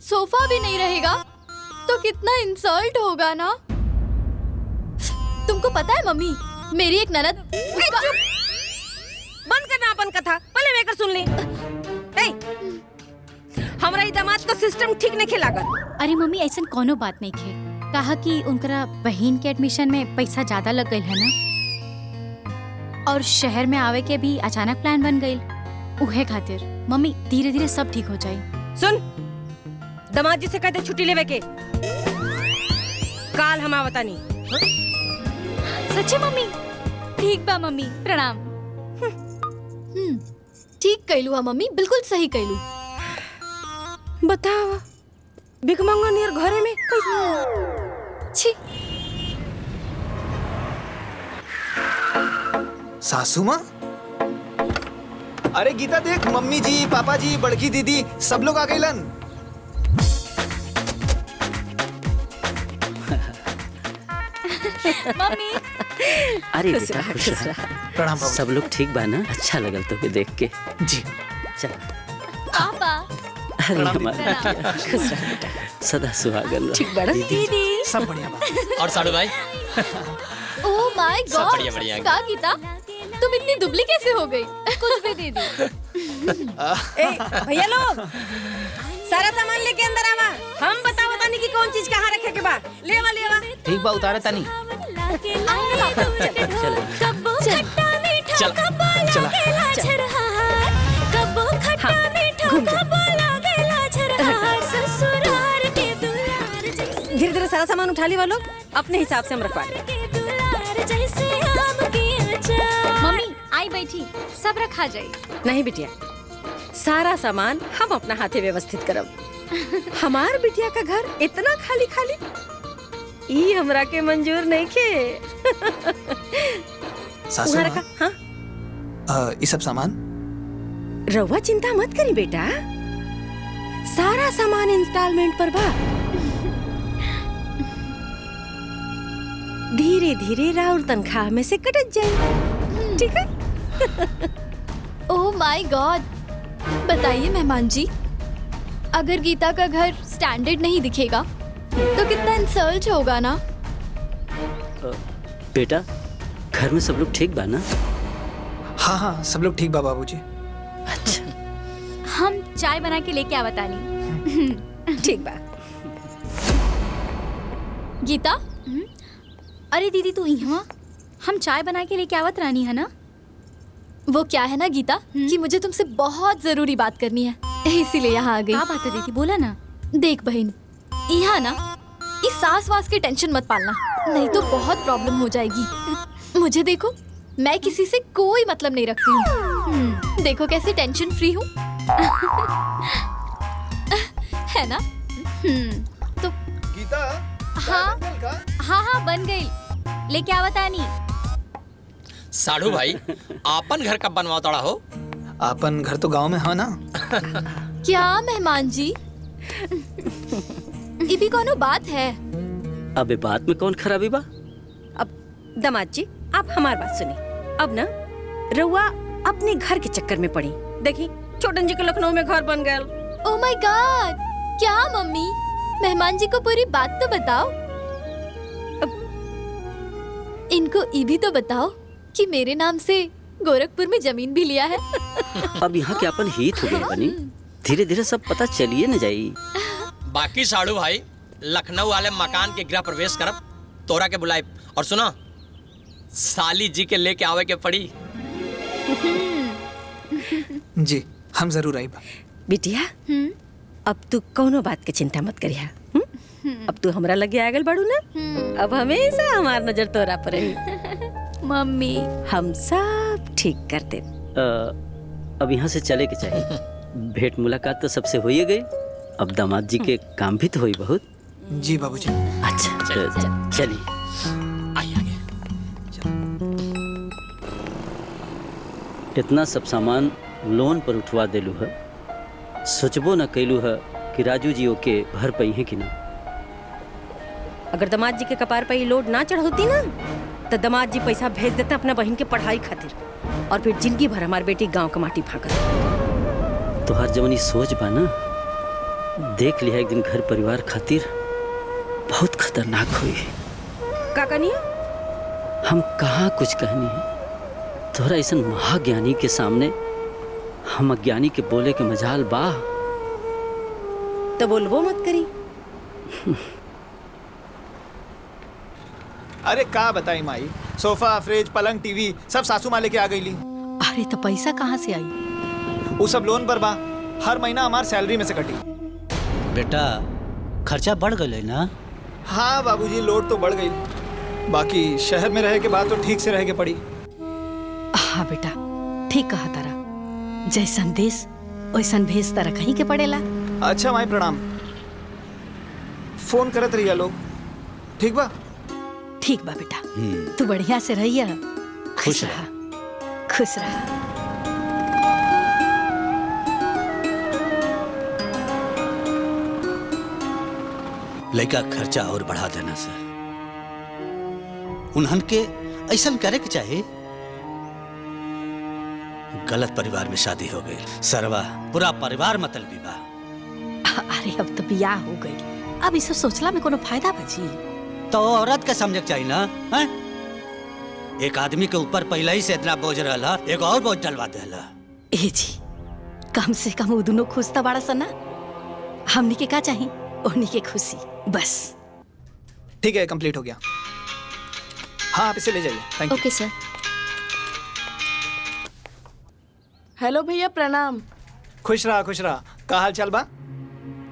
सोफा भी नहीं रहेगा तो कितना इंसल्ट होगा ना। तुमको पता है मम्मी, मेरी एक ननद। बंद करना अपन कथा, पहले मैं कर सुन ली। हमरा ई दामाद का सिस्टम ठीक नहीं खेलागत। अरे मम्मी ऐसा कोनो बात नहीं खे। कहा कि उनकरा बहन के एडमिशन में पैसा ज्यादा लग गई है ना, और शहर में आवे के भी अचानक प्लान बन गई। उहे खातिर मम्मी धीरे धीरे सब ठीक हो जाए। सुन, दामाद जी से कहते छुट्टी लेवे के। काल हम आवतानी। सच्ची मम्मी? ठीक बा मम्मी, प्रणाम। ठीक कहलू हा मम्मी, बिल्कुल सही कहलू। बतावा भिखमंगा नियर घरे में छी। सासू माँ? अरे गीता देख, मम्मी जी, पापा जी, बड़की दीदी सब लोग आ गइलन। मम्मी अरे खुश बेटा रहा, खुश खुश रहा। प्रणाम बाबू। सब लोग ठीक बा ना? अच्छा लगल तो देख के। जी चल। पापा अरे प्रणाम हमारा खुश रहा बेटा। सदा सुहागन रहो। ठीक बड़ा दीदी सब बढ़िया बा। और साड़ू भाई ओह माय सब गॉड बढ़िया, बढ़िया। का गीता तुम इतनी दुबली कैसे हो गई? कुछ भी दीदी। भैया लोग सारा सामान लेके अंदर आवा। हम बताओ बतानी की कौन चीज कहाँ रखे के बा। लेवा लेवा। ठीक बा उतारे तनी। धीरे धीरे सारा सामान उठा ली वालों, अपने हिसाब से हम रखवा ले। मम्मी आई बैठी, सब रखा जाए। नहीं बिटिया, सारा सामान हम अपना हाथे व्यवस्थित करब। हमार बिटिया का घर इतना खाली खाली ई हमरा के मंजूर नहीं खे। सासू तुम्हारा माँ, का हाँ ये सब सामान रउआ चिंता मत करी बेटा, सारा सामान इंस्टॉलमेंट पर बा। धीरे धीरे राउर तनख्वाह में से कटत जाए, ठीक है? ओह माय गॉड, बताइए मेहमान जी, अगर गीता का घर स्टैंडर्ड नहीं दिखेगा तो कितना इंसल्ट होगा ना। बेटा घर में सब लोग ठीक बा ना? हाँ हाँ सब लोग ठीक बा बाबूजी। अच्छा हम चाय बना के लेके आवतानी। ठीक बा। गीता अरे दीदी तू यहाँ, हम चाय बना के लेके आवत रानी है ना। वो क्या है ना गीता कि मुझे तुमसे बहुत जरूरी बात करनी है, इसीलिए यहाँ आ गई। क्या बात है दीदी, बोला ना। देख बहन, यहाँ ना इस सास वास की टेंशन मत पालना, नहीं तो बहुत प्रॉब्लम हो जाएगी। मुझे देखो, मैं किसी से कोई मतलब नहीं रखती हूँ। देखो कैसे टेंशन फ्री हूँ। है ना? तो गीता हाँ हाँ बन गई, लेके आवतानी। साड़ू भाई आपन घर कब बनवा तोड़ा हो? आपन घर तो गांव में है ना। क्या मेहमान जी, ये भी कोनो बात है? अबे बात में कौन खराबी बा? अब दामाद जी आप हमारी बात सुनी। अब ना रउआ अपने घर के चक्कर में पड़ी। देखी छोटन जी के लखनऊ में घर बन गया। ओह माय गॉड, क्या मम्मी? मेहमान जी को पूरी बात तो बताओ। इनको ये भी तो बताओ कि मेरे नाम से गोरखपुर में जमीन भी लिया है। अब यहाँ के अपन हित हो गए बनी, धीरे धीरे सब पता चलिए न जाई। बाकी साड़ू भाई लखनऊ वाले मकान के गृह प्रवेश करब तोरा के बुलाए। और सुना, साली जी के लेके आवे के पड़ी। जी हम जरूर आई। बिटिया अब तू कोनो बात के चिंता मत करिया। अब तू हमरा लगे आगल बढ़ू ना, अब हमेशा हमार नजर तोरा पर रही। मम्मी हम सब ठीक कर दे। अब यहाँ से चले के चाहिए। भेंट मुलाकात तो सबसे हो ही गई, अब दामाद जी के काम भी तो हुई बहुत। जी बाबूजी। अच्छा चलिए। इतना सब सामान लोन पर उठवा देलू है, सोचबो न कैलू है कि राजू जी ओके भर पई है कि ना। अगर दामाद जी के कपार पर ये लोड ना चढ़ती ना तो दामाद जी पैसा भेज देते अपना बहन के पढ़ाई खातिर, और फिर जिंदगी भर हमारी बेटी गांव का माटी फाँकत। तो हर जवनी सोच बा ना, देख लिया एक दिन घर परिवार खातिर बहुत खतरनाक हुई। का कहनी? हम कहाँ कुछ कहनी है, तोहरा ऐसा महाज्ञानी के सामने हम अज्ञानी के बोले के मजाल बा। तो बोलबो मत करी। अरे का बताई माई, सोफा फ्रिज पलंग टीवी सब सासू माँ लेके आ गई ली। अरे तो पैसा कहाँ से आई? वो सब लोन पर बा, हर महीना हमार सैलरी में से कटी। बेटा खर्चा बढ़ गए ना? हाँ बाबूजी लोड तो बढ़ गई, बाकी शहर में रहे के बाद तो ठीक से रह के पड़ी। हाँ बेटा ठीक कहा तारा, जैसन देश वैसन भेज तारा कहीं के पड़ेला। अच्छा माई प्रणाम। फोन करत रहिया लोग, ठीक बा? ठीक बा बेटा, तू बढ़िया से रहिया। खुश रहा। खुश रहा। लड़का खर्चा और बढ़ा देना से उन्हन के ऐसा करे के चाहे। गलत परिवार में शादी हो गई, सरवा पूरा परिवार मतलबी बा। अरे अब तो बियाह हो गई, अब इसे सोचला में कोनो फायदा बची? तो औरत के समझ के चाहिए ना, हैं? एक आदमी के ऊपर पहले ही से इतना बोझ रहा, एक और बोझ डलवा देला। ए जी, कम से कम वो दोनों खुश तो बड़ा सना। हमनी के का चाहिए? उन्हीं के खुशी बस। ठीक है, कंप्लीट हो गया। हाँ, आप इसे ले जाइए। Thank you. Okay sir. Hello भैया, प्रणाम। खुश रहा। का हाल चाल बा?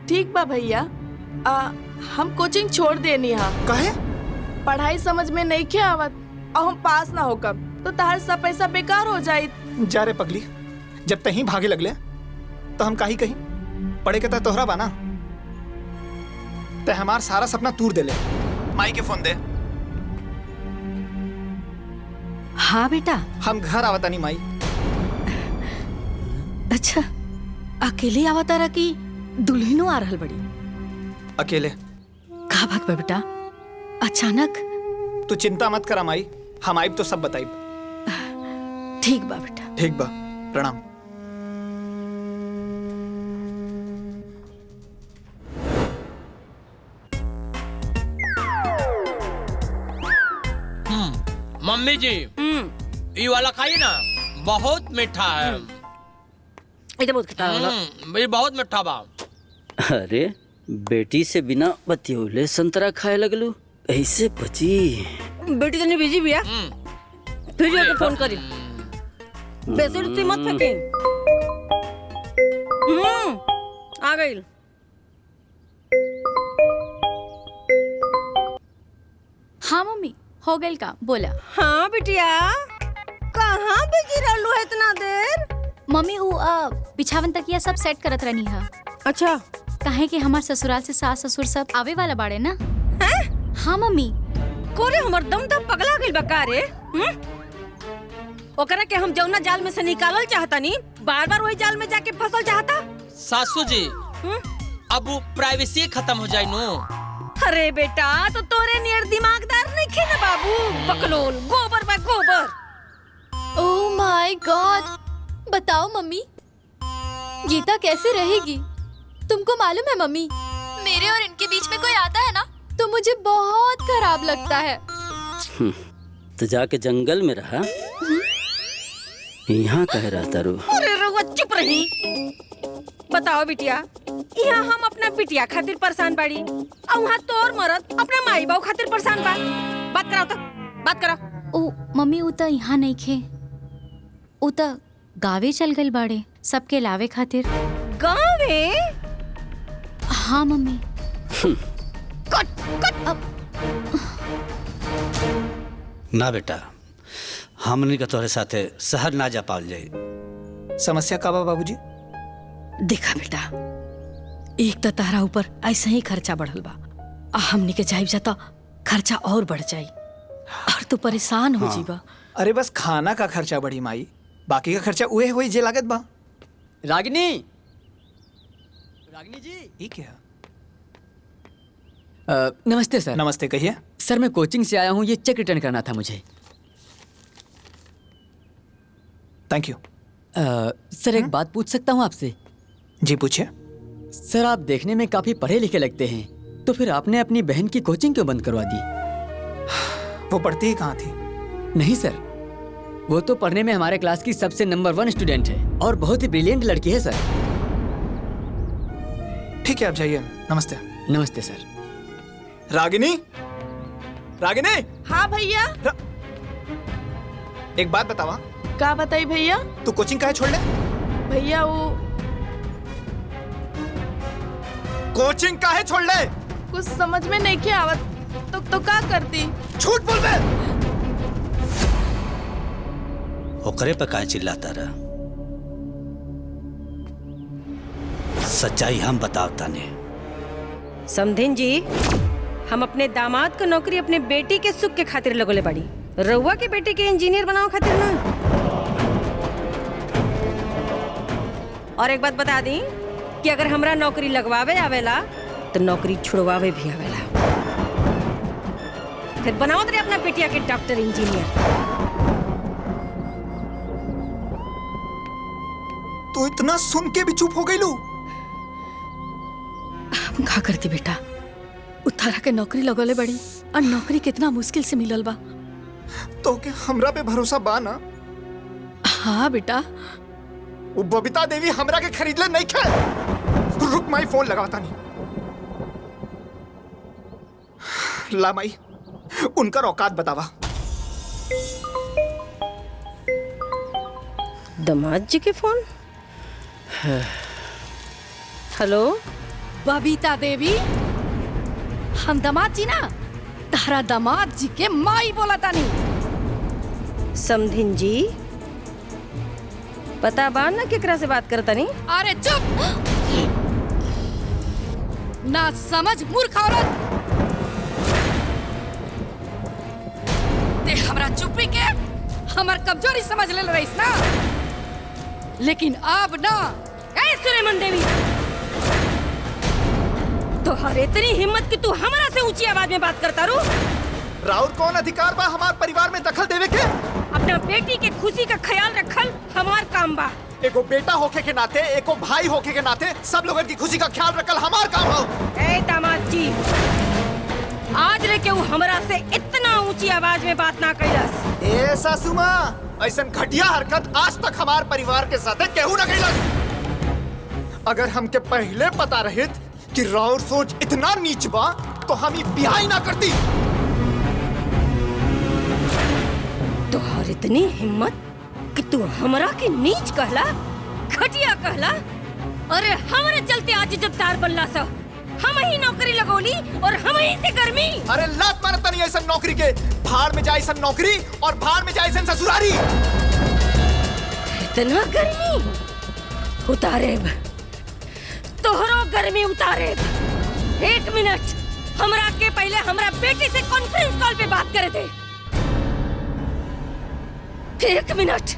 ठीक बा भैया। हम कोचिंग छोड़ देनी हा। काहे? पढ़ाई समझ में नहीं के आवत और हम पास ना होकर तो तार सब पैसा बेकार हो जाये। जा रे पगली, जब तहीं भागे लगले तो हम काही कहीं पढ़े के तोहरा बाना ते हमार सारा सपना तूर देले। माई के फोन दे। हाँ बेटा। हम घर आवता नहीं माई। अच्छा, अकेले आवता रहा कि दुल्हनो आ रहल बड़ी? अकेले। का बात बा बेटा, अचानक? तू चिंता मत करा माई, हम आइब तो सब बताइब। ठीक बा बेटा। ठीक बा, प्रणाम। मम्मी जी, ये वाला खाइए ना, बहुत मीठा है। ये बहुत खट्टा वाला। ये बहुत मीठा बा। अरे बेटी से बिना बतियोले संतरा खाए लगलू, ऐसे बची? बेटी तनी बिजी बिया, फिर जाके फोन करी। बेसी रुती मत फेंकी। आ गई। हाँ मम्मी, हो गई का? बोला। हाँ बिटिया, कहाँ बिजी रहलू है इतना देर? मम्मी वो बिछावन तकिया सब सेट करत रहनी है। अच्छा। काहे कि हमार ससुराल से सास ससुर सब आवे वाला बाड़े ना। हैं? हाँ मम्मी। कोरे हमर दम दम पगला गइल बा का रे? ओकरा के हम जौना जाल में से निकालल चाहता नी, बार-बार वही जाल में जाके फंसल चाहता। सासू जी, अब वो प्राइवेसी खत्म हो जाए नो। अरे बेटा, तो तोरे नियर दिमागदार नहीं खे ना बाबू, बकलोल, गोबर बा गोबर। ओह माय गॉड, बताओ मम्मी, गीता कैसे रहेगी? तुमको मालूम है मम्मी, मेरे और इनके बीच में कोई आता है ना तो मुझे बहुत खराब लगता है। तो जाके जंगल में रहा, यहाँ कह रहा तारू। अरे रउआ चुप रही। बताओ बिटिया, यहाँ हम अपना बिटिया खातिर परेशान बाड़ी और वहाँ तोर मरद अपना माई बाबू खातिर परेशान बा। बात कराओ तो, बात कराओ। ओ मम्मी, वो तो यहाँ नहीं खे, वो तो गावे चल गई बाड़े सबके लावे खातिर। गावे? हाँ मम्मी। कट कट। अब ना बेटा, हमनी के तोरे साथे शहर ना जा पाल जाई। समस्या का बा बाबूजी? देखा बेटा, एक तो तारा ऊपर ऐसा ही खर्चा बढ़ल बा, हमनी के जाइब जाता खर्चा और बढ़ जाई और तू परेशान हो जीबा। अरे बस खाना का खर्चा बढ़ी माई, बाकी का खर्चा उहे होई जे लागत बा। रागिनी, रागिनी जी। ये क्या? नमस्ते सर। नमस्ते, कहिए। सर मैं कोचिंग से आया हूँ, ये चेक रिटर्न करना था मुझे। Thank you. सर एक बात पूछ सकता हूँ आपसे? जी पूछिए। सर आप देखने में काफी पढ़े लिखे लगते हैं, तो फिर आपने अपनी बहन की कोचिंग क्यों बंद करवा दी? वो पढ़ती ही कहाँ थी? नहीं सर, वो तो पढ़ने में हमारे क्लास की सबसे नंबर 1 स्टूडेंट है और बहुत ही ब्रिलियंट लड़की है सर। ठीक है, आप जाइए। नमस्ते। नमस्ते सर। रागिनी, रागिनी। हाँ भैया। एक बात बतावा। का बताई भैया? तू कोचिंग काहे छोड़ ले? भैया वो कोचिंग काहे छोड़ ले? कुछ समझ में नहीं क्या आवत, तो का करती? झूठ बोल बे। ओकरे पे काहे चिल्लाता रहा? सच्चाई हम बतावता ने। समधिन जी, हम अपने दामाद को नौकरी अपने बेटी के सुख के खातिर लगोले बाड़ी, रउआ के बेटी के इंजीनियर बनाओ खातिर ना। और एक बात बता दी कि अगर हमरा नौकरी लगवावे आवेला तो नौकरी छुड़वावे भी आवेला। फिर बनाओ तेरे अपना बेटिया के डॉक्टर इंजीनियर। तू इतना सुन के भी चुप हो गई लू? हम का करती बेटा, उतारा के नौकरी लगोले बड़ी और नौकरी कितना मुश्किल से मिलल बा। तो के हमरा पे भरोसा बा ना? हाँ बेटा। वो बबीता देवी हमरा के खरीदले नहीं खे। रुक माई, फोन लगाता नहीं। ला माई, उनका औकात बतावा। दामाद जी के फोन। हेलो बबीता देवी, हम दामाद जी ना, तारा दामाद जी के माई बोला तानी। समधिन जी, पता बा ना केकरा से बात करता नहीं? अरे चुप ना समझ मूर्ख औरत। ते हमरा चुप्पी के हमर कमजोरी समझ ले रहीस ना, लेकिन अब ना। ए सुलेमान देवी, तोहर इतनी हिम्मत कि तू हमरा से ऊंची आवाज में बात करता रू? राउर कौन अधिकार बा हमार परिवार में दखल देवे के? अपना बेटी के खुशी का ख्याल रखल हमार काम बा। एको बेटा होके के नाते, एको भाई होके के नाते सब लोगन की खुशी का ख्याल रखल हमार काम हो। ए दामाद जी, आज लेके वो हमरा से इतना ऊंची आवाज में बात ना कैलस। ए सासू माँ, ऐसन घटिया हरकत आज तक हमार परिवार के साथ केहू न कैलस। अगर हमके पहले पता रहित कि राउर सोच इतना नीच बा तो हम ही ब्याह ही ना करती। तोहर इतनी हिम्मत कि तू हमरा के नीच कहला, घटिया कहला? अरे हमरे चलते आज इज्जतदार बनला सा, हम ही नौकरी लगोली और हम ही से गर्मी। अरे लात मारता नहीं ऐसा नौकरी के, भाड़ में जाए ऐसा नौकरी और भाड़ में जाए ऐसा ससुरारी। इतना गर्मी उतारेब, तोहरो गर्मी उतारेब। एक मिनट, हमरा के पहले हमरा बेटी से कॉन्फ्रेंस कॉल पे बात करे दे। एक मिनट,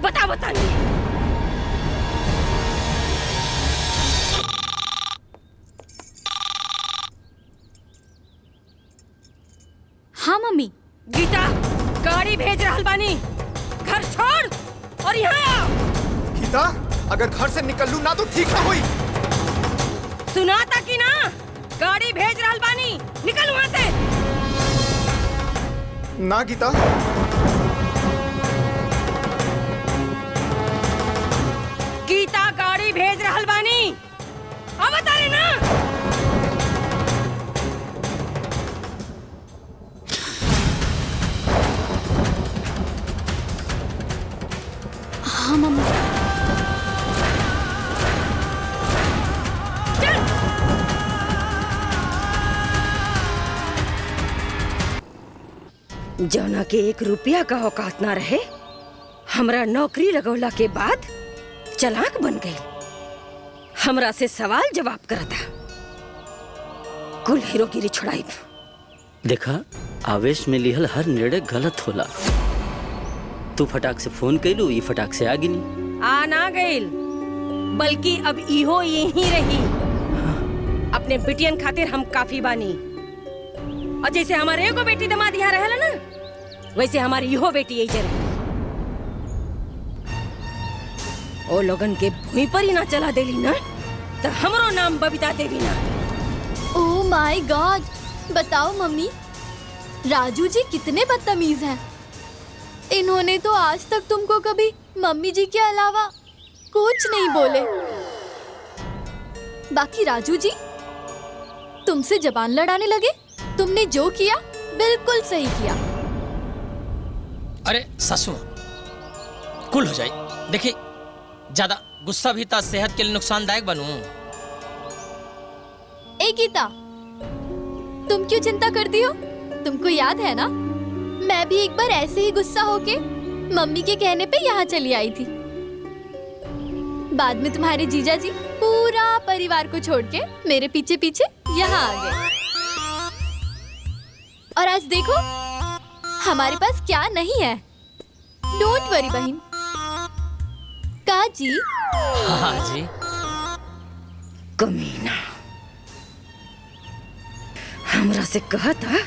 बता नहीं। हाँ मम्मी। गीता, गाड़ी भेज रहल बानी, घर छोड़ और यहाँ आ। गीता, अगर घर से निकल लूं ना तो ठीक ना हुई। सुनाता कि ना? गाड़ी भेज रहल बानी, निकल वहाँ से। ना गीता, गीता गाड़ी भेज रहल बानी, अब बता रहे ना। हाँ मम्मी। जौना के 1 रुपया का औकात ना रहे, हमरा नौकरी लगौला के बाद चालाक बन गई, हमरा से सवाल जवाब करता। कुल हीरोगिरी छुड़ाई। देखा, आवेश में लिहल हर निर्णय गलत होला। तू फटाक से फोन कैलू, ये फटाक से आगी नहीं। आ ना गईल, बल्कि अब इहो यही रही। अपने बिटियन खातिर हम काफी बानी, और जैसे हमारे एगो बेटी दामाद यहाँ रहला ना, वैसे हमारी इहो बेटी यही रही। ओ लोगन के भूमि पर ही ना चला देली ना, तो हमरो नाम बबीता देवी ना। ओह माय गॉड, बताओ मम्मी, राजू जी कितने बदतमीज हैं। इन्होंने तो आज तक तुमको कभी मम्मी जी के अलावा कुछ नहीं बोले। बाकी राजू जी, तुमसे जबान लड़ाने लगे। तुमने जो किया बिल्कुल सही किया। अरे सासू, कुल हो जाए। देखिए, ज्यादा गुस्सा भी था सेहत के लिए नुकसानदायक बनू। ए गीता, तुम क्यों चिंता करती हो? तुमको याद है ना, मैं भी एक बार ऐसे ही गुस्सा होके मम्मी के कहने पे यहाँ चली आई थी। बाद में तुम्हारे जीजा जी पूरा परिवार को छोड़ के मेरे पीछे पीछे यहाँ आ गए। और आज देखो हमारे पास क्या नहीं है। डोंट वरी बहन। का जी? हाँ जी। कमीना, हमरा से कहा था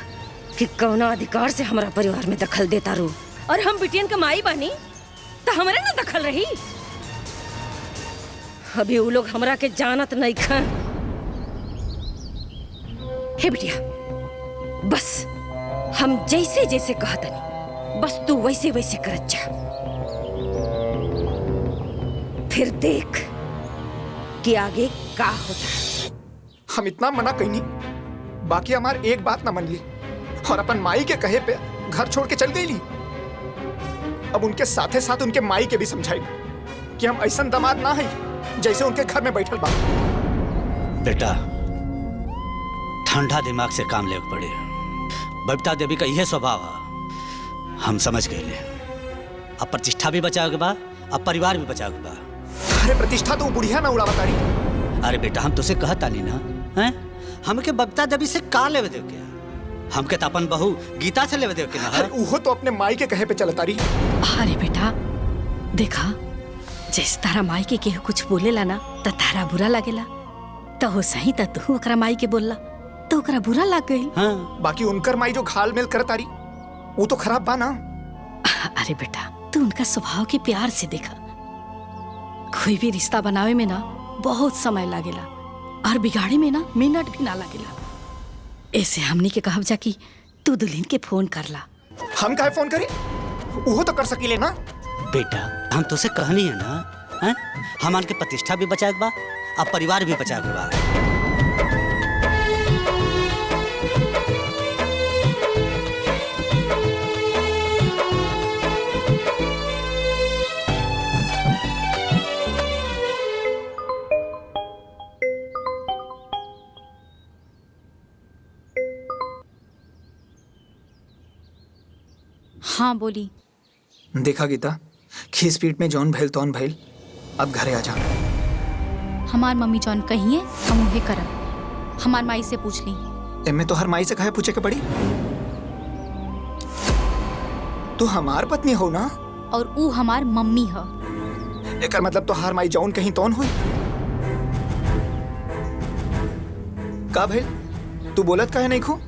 कि कौना अधिकार से हमारा परिवार में दखल देता रू। और हम बिटियन के माई बानी तो हमारे ना दखल रही। अभी वो लोग हमरा के जानत नहीं खा। हे बिटिया, बस हम जैसे जैसे कहतनी बस तू वैसे वैसे करत जा। फिर देख कि आगे का होता। हम इतना मना कहीं, बाकी हमार एक बात ना मन ली और अपन माई के कहे पे घर छोड़ के चल गई ली। अब उनके साथे साथ उनके माई के भी समझाई कि हम ऐसा दामाद ना है जैसे उनके घर में बैठल बा। बेटा, ठंडा दिमाग से काम लेके पड़े। बबीता देवी का यह स्वभाव है, हम समझ गए ले। अब प्रतिष्ठा भी बचा के बा, अब परिवार भी बचा के बा। अरे प्रतिष्ठा तो बुढ़िया ना उड़ा बतारी। अरे बेटा, हम तुझसे कहता नहीं ना, हैं? हमके बबीता देवी से का लेवे देव क्या? हमके तो अपन बहू गीता से लेवे देव के ना। अरे वो तो अपने माई के कहे पे चलता रही। अरे बेटा देखा, जैसे तारा माई के केहू कुछ बोलेला ना तो तारा बुरा लगेला, तो हो सही तो तू ओकरा माई के बोलला तो ओकरा बुरा लग गई। हाँ। बाकी उनकर माई जो घाल मेल करता रही वो तो खराब बा ना। अरे बेटा, तू उनका स्वभाव के प्यार से देखा। कोई भी रिश्ता बनावे में ना बहुत समय लागेला और बिगाड़े में ना मिनट भी ना लगेला। ऐसे हमनी के कहब जा कि तू दुल्हन के फोन करला। हम काहे फोन करी? वो तो कर सकीले ना। बेटा, हम तुझसे कहनी है ना, हैं? हमान के प्रतिष्ठा भी बचा के बा, अब परिवार भी बचा के बा। हाँ बोली। देखा गीता, खीस पीट में जौन भैल तौन भैल, अब घरे आ जा। हमार मम्मी जौन कहिए हम उहे करब। हमार माई से पूछ ली। एमे तो हर माई से कहे पूछे के पड़ी। तू हमार पत्नी हो ना? और ऊ हमार मम्मी है। एकर मतलब तो हर माई जौन कहीं तौन हुई। का भैल? तू बोलत काहे नहीं खो?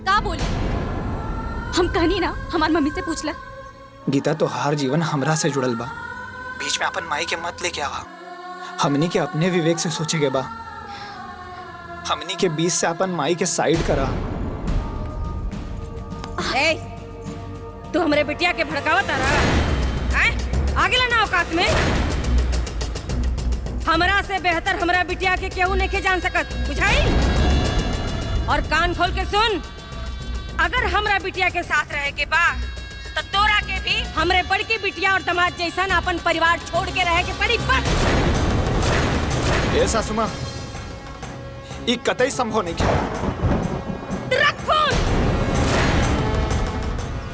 का बोली? हम कहनी ना हमार मम्मी से पूछ ला। गीता, तो हर जीवन हमरा से जुड़ल बा, बीच में अपन माई के मत लेके आवा। हमनी के अपने विवेक से सोचे के बा। हमनी के बीच से अपन माई के साइड करा। ए, तू हमरे बिटिया के भड़कावत आ रहा? आगे ला ना औकात में। हमरा से बेहतर हमरा बिटिया के केहू नहीं के जान सकत, बुझाई? और कान खोल के सुन, अगर हमरा बिटिया के साथ रहे के बा तो तोरा के भी हमरे बड़की बिटिया और दामाद जैसा ना अपन परिवार छोड़ के रहे के पड़ी। बस ऐसा सुमा, ये कतई संभव नहीं है। रख फोन,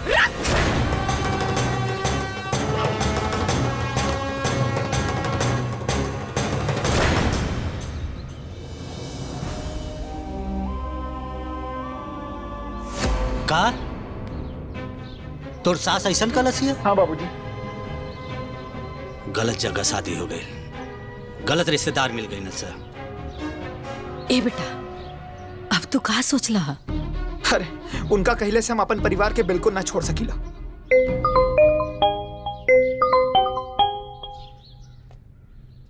रख। का तोर सास ऐसा कलसी है? हाँ बाबूजी। गलत जगह शादी हो गई, गलत रिश्तेदार मिल गई न सर। ए बेटा, अब तू का सोचला? अरे उनका कहले से हम अपन परिवार के बिल्कुल ना छोड़ सकीला।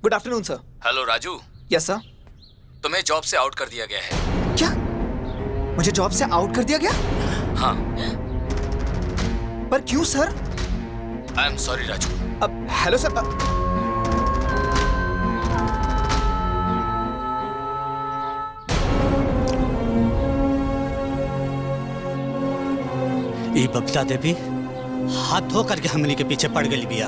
गुड आफ्टरनून सर। हेलो राजू। यस सर। तुम्हें जॉब से आउट कर दिया गया है। क्या? मुझे जॉब से आउट कर दिया गया? हाँ। पर क्यों sir? I am sorry Raju. अब हेलो सर। ये बबीता देवी हाथ धो करके हमनी के पीछे पड़ गई बिया।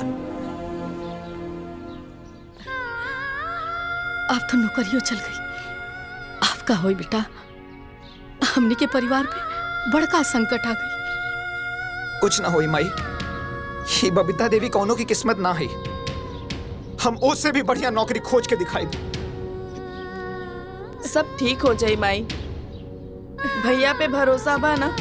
अब तो नौकरियों चल गई। अब का होई बेटा? हमनी के परिवार पे बड़का संकट आ गई। कुछ ना होई माई, ये बबीता देवी कौनों की किस्मत ना है। हम उससे भी बढ़िया नौकरी खोज के दिखाई। सब ठीक हो जाई माई, भैया पे भरोसा बा ना।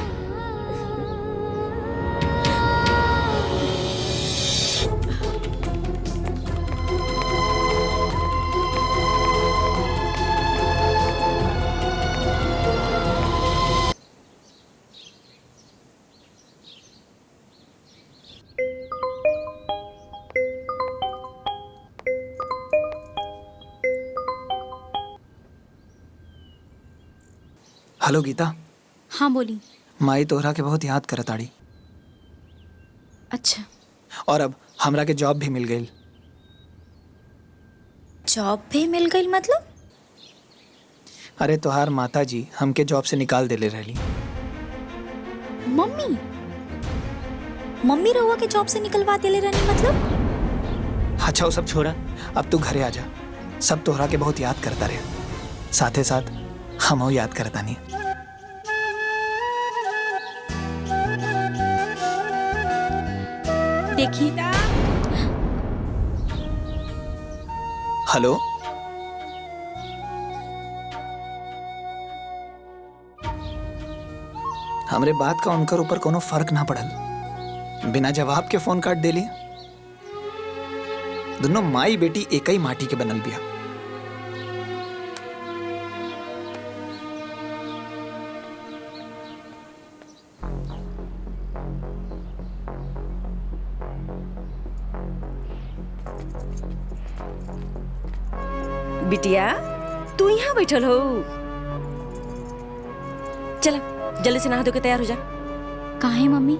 हेलो गीता। हाँ बोली। माई तोहरा के बहुत याद करताड़ी। अच्छा। और अब हमरा के जॉब भी मिल गई। जॉब भी मिल गई मतलब? अरे तोहार माता जी हमके जॉब से निकाल देले रहली। मम्मी रहुआ के जॉब से निकलवा देले रहनी मतलब? अच्छा वो सब छोड़ा, अब तू घरे आ जा। सब तोहरा के बहुत याद करता रहे, साथे साथ हम याद करता नहीं। देखी। हेलो। हमरे बात का उनकर ऊपर कोनो फर्क ना पड़ल। बिना जवाब के फोन काट देली। दोनों माई बेटी एक ही माटी के बनल बिया। बिटिया तू यहाँ बैठल हो? चल जल्दी से नहा धो के तैयार हो जा। काहे मम्मी?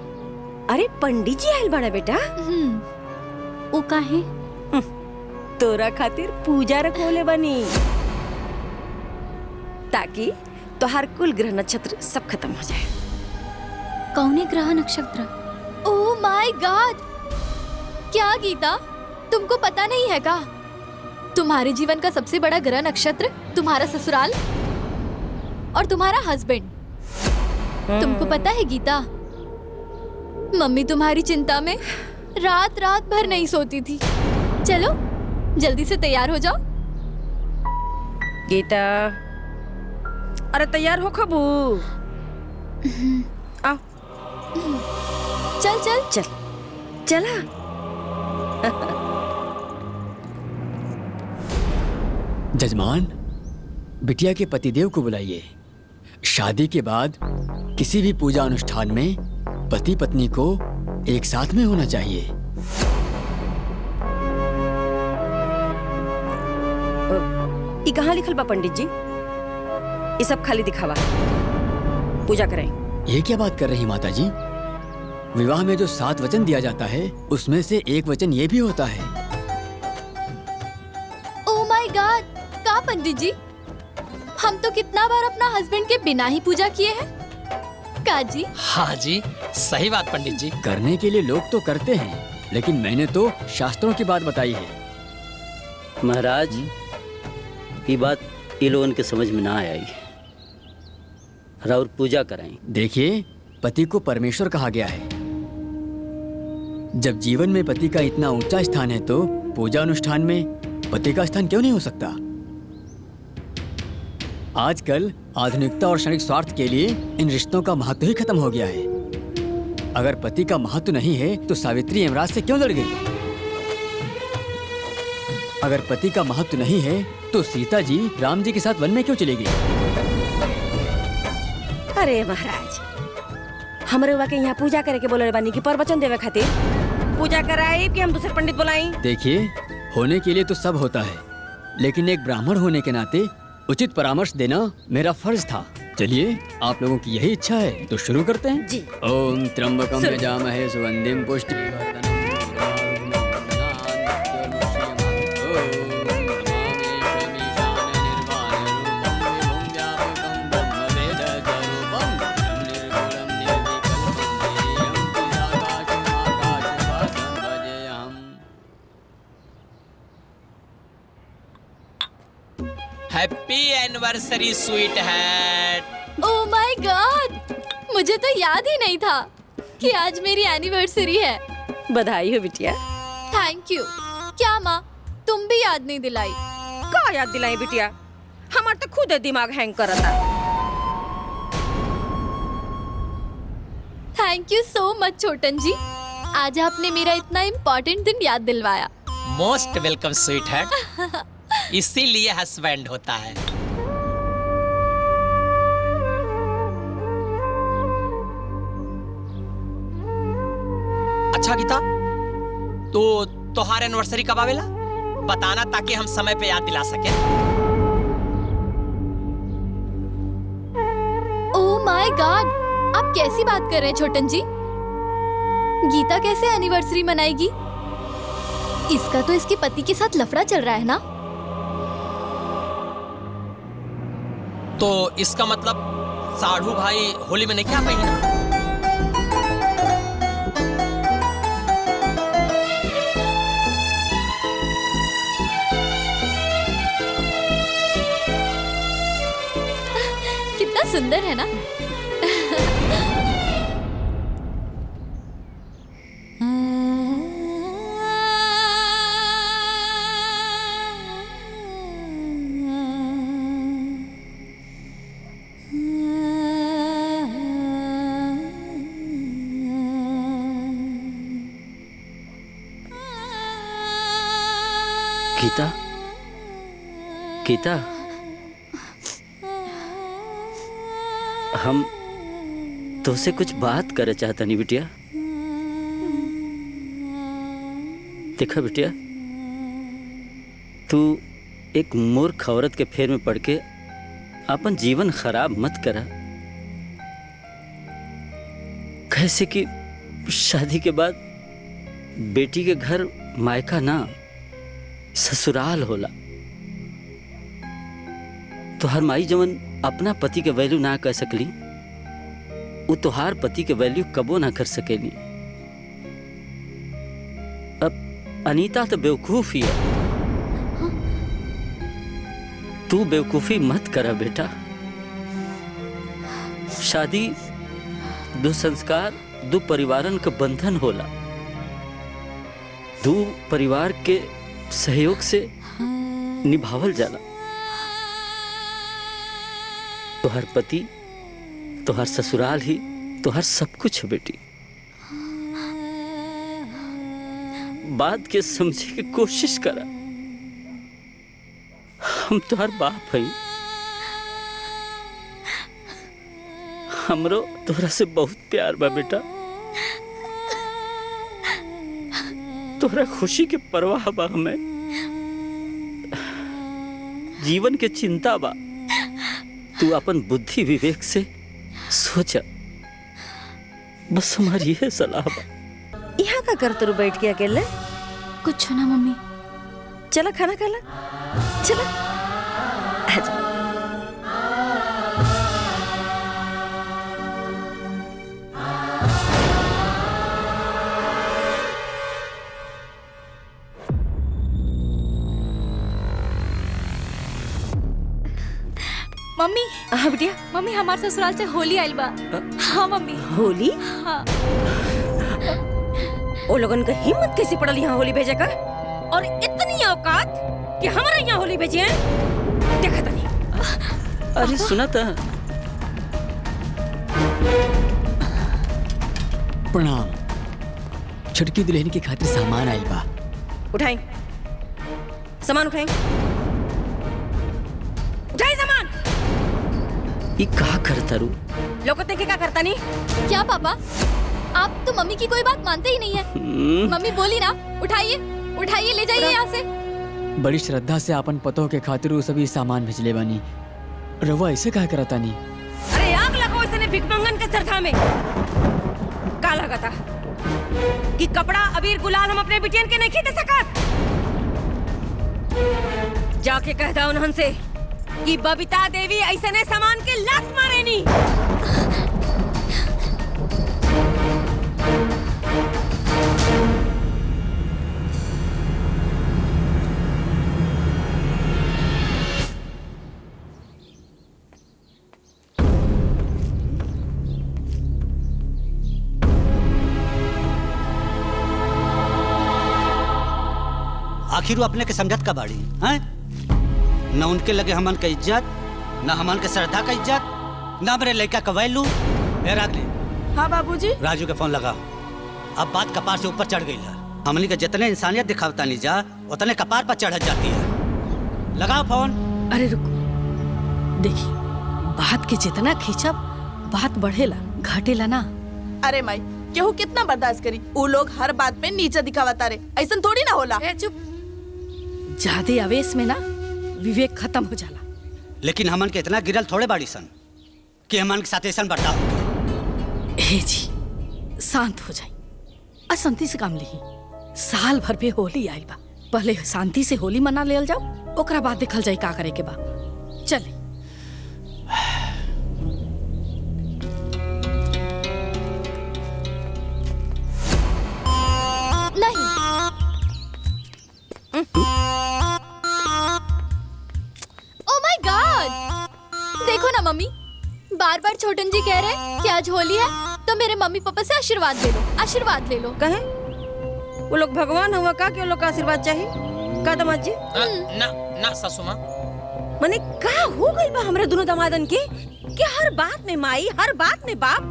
अरे पंडित जी आयल बड़ा बेटा। वो काहे? तोरा खातिर पूजा रखोले बनी, ताकि तोहार कुल ग्रह नक्षत्र सब खत्म हो जाए। कौने ग्रह नक्षत्र? ओह माय गॉड! क्या गीता, तुमको पता नहीं है का? तुम्हारे जीवन का सबसे बड़ा ग्रह नक्षत्र तुम्हारा ससुराल और तुम्हारा हस्बैंड। तुमको पता है गीता, मम्मी तुम्हारी चिंता में रात रात भर नहीं सोती थी। चलो जल्दी से तैयार हो जाओ। गीता अरे तैयार हो खबू। आओ। चल चल चल चला। जजमान, बिटिया के पतिदेव को बुलाइए। शादी के बाद किसी भी पूजा अनुष्ठान में पति पत्नी को एक साथ में होना चाहिए। ये कहाँ लिखल बा पंडित जी? ये सब खाली दिखावा। पूजा करें। ये क्या बात कर रही माता जी? विवाह में जो 7 वचन दिया जाता है उसमें से एक वचन ये भी होता है। ओह माय गॉड! का पंडित जी, हम तो कितना बार अपना हस्बैंड के बिना ही पूजा किए हैं। का जी? हाँ जी, सही बात पंडित जी। करने के लिए लोग तो करते हैं, लेकिन मैंने तो शास्त्रों की बात बताई है। महाराज, ये बात ये लोगन के समझ में ना आई। और पूजा कराएं। देखिए, पति को परमेश्वर कहा गया है। जब जीवन में पति का इतना ऊंचा स्थान है तो पूजा अनुष्ठान में पति का स्थान क्यों नहीं हो सकता? आजकल आधुनिकता और क्षणिक स्वार्थ के लिए इन रिश्तों का महत्व ही खत्म हो गया है। अगर पति का महत्व नहीं है तो सावित्री यमराज से क्यों लड़ गई? अगर पति का महत्व नहीं है तो सीता जी राम जी के साथ वन में क्यों चली गई? अरे महाराज, हमरे हुआ के यहाँ पूजा करे के बोले बानी की प्रवचन देवे खातिर पूजा कराई कि हम दूसरे पंडित बुलाई? देखिए, होने के लिए तो सब होता है, लेकिन एक ब्राह्मण होने के नाते उचित परामर्श देना मेरा फर्ज था। चलिए, आप लोगों की यही इच्छा है तो शुरू करते हैं। जी। ओम त्र्यंबकम यजामहे सुगंधिम पुष्टिवर्धनम happy anniversary sweetheart. Oh my God, मुझे तो याद ही नहीं था कि आज मेरी एनिवर्सरी है। बधाई हो बिटिया। Thank you. क्या माँ, तुम भी याद नहीं दिलाई? का याद दिलाई बिटिया? हमार तो खुद दिमाग हैंग करता। थैंक यू सो मच छोटन जी, आज आपने मेरा इतना इम्पोर्टेंट दिन याद दिलवाया। Most welcome sweet hat. इसीलिए हस्बैंड होता है। अच्छा गीता, तो तोहार एनिवर्सरी कब आवेला? बताना ताकि हम समय पे याद दिला सके। माय गॉड, आप कैसी बात कर रहे हैं छोटन जी? गीता कैसे एनिवर्सरी मनाएगी? इसका तो इसके पति के साथ लफड़ा चल रहा है ना। तो इसका मतलब साढ़ू भाई होली में नहीं क्या पहना? कितना सुंदर है ना। गीता, गीता, हम तुझसे कुछ बात करे चाहता नहीं बिटिया। देखा बिटिया, तू एक मूर्ख औरत के फेर में पड़ के अपन जीवन खराब मत करा। कैसे कि शादी के बाद बेटी के घर मायका ना ससुराल होला। तोहार माई जवन अपना पति के वैल्यू ना कर सकली, वो तोहार पति के वैल्यू कबो ना कर सकेली। अब अनीता तो बेवकूफ ही है। तू बेवकूफी मत करा बेटा। शादी दो संस्कार, दो परिवारन का बंधन होला। दो परिवार के सहयोग से निभावल जाला। तोहर पति, तोहर ससुराल ही तोहर सब कुछ है बेटी। बात के समझे की कोशिश करा। हम तोहर बाप हई। हमरो तोहरा से बहुत प्यार बा बेटा। तोहरा खुशी के परवाह बा हमें। जीवन के चिंता बा। तू अपन बुद्धि विवेक से सोचा। बस हमारी यह सलाह बा। यहाँ का कर तू बैठ के अकेले? कुछ ना मम्मी। चला खाना खा ला। चला आजा। मम्मी। हाँ बिटिया। मम्मी हमारे ससुराल से होली आइल बा। हाँ मम्मी। होली? हाँ। ओ लोगन का हिम्मत कैसे पड़ल यहाँ होली भेजे का? और इतनी औकात कि हमारा यहाँ होली भेजी है? देखा था नहीं। अरे सुना था। प्रणाम। छुटकी दुल्हन की खातिर सामान आइल बा। उठाई सामान, उठाई उठाई सामान। ये कहा करता रू? लोकते के क्या करता नहीं? क्या पापा, आप तो मम्मी की कोई बात मानते ही नहीं है। मम्मी बोली ना, उठाइए उठाइए, ले जाइए यहाँ से। बड़ी श्रद्धा से अपन पतों के खातिर वो सभी सामान भेजले बानी। रवा ऐसे कहा करता नहीं? अरे आग लगाओ इसने भिकमंगन के सरधा में। का लगा था कि कपड़ा अबीर गुलाल हम अपने बिटियन के नहीं दे सकत। जाके कह दा उन्हन से कि बबीता देवी ऐसे ने सामान के लात मारे नी। आखिर वो अपने के समझत का बाड़ी हैं? न उनके लगे हमन का इज्जत, न हमन के श्रद्धा का इज्जत, न मेरे लड़का का वैल्यू। रागले। हाँ बाबूजी। राजू के फोन लगाओ। अब बात कपार से ऊपर चढ़ गई है। हमनी के जितने इंसानियत दिखावता नहीं जा, उतने कपार पर चढ़ जाती है। लगाओ फोन। अरे रुको, देखी बात के जितना खींचब बात बढ़ेला घटेला ना। अरे माई, केहू कितना बर्दाश्त करी? वो लोग हर बात में नीचे दिखावता रे, ऐसा थोड़ी ना होला। चुप। ज्यादा आवेश में ना विवेक खत्म हो जाला। लेकिन हमन के इतना गिरल थोड़े बाड़ी सन कि हमन के साथ ऐसा बर्ताव। हे जी शांत हो जाई, अशांति से काम ली। साल भर पे होली आइल बा, पहले शांति से होली मना लेल जाओ, ओकरा बाद देखल जाई का करे के बा। चले। नहीं। ओ माय गॉड, देखो ना मम्मी, बार बार छोटन जी कह रहे हैं कि आज होली है, तो मेरे मम्मी पापा से आशीर्वाद ले लो, आशीर्वाद ले लो। कहे वो लोग भगवान हुआ का, कि लोग का आशीर्वाद चाहिए का दामाद जी? ना ना सासू माँ, मने का हो गई बा हमरा दोनों दामादन के कि हर बात में माई, हर बात में बाप।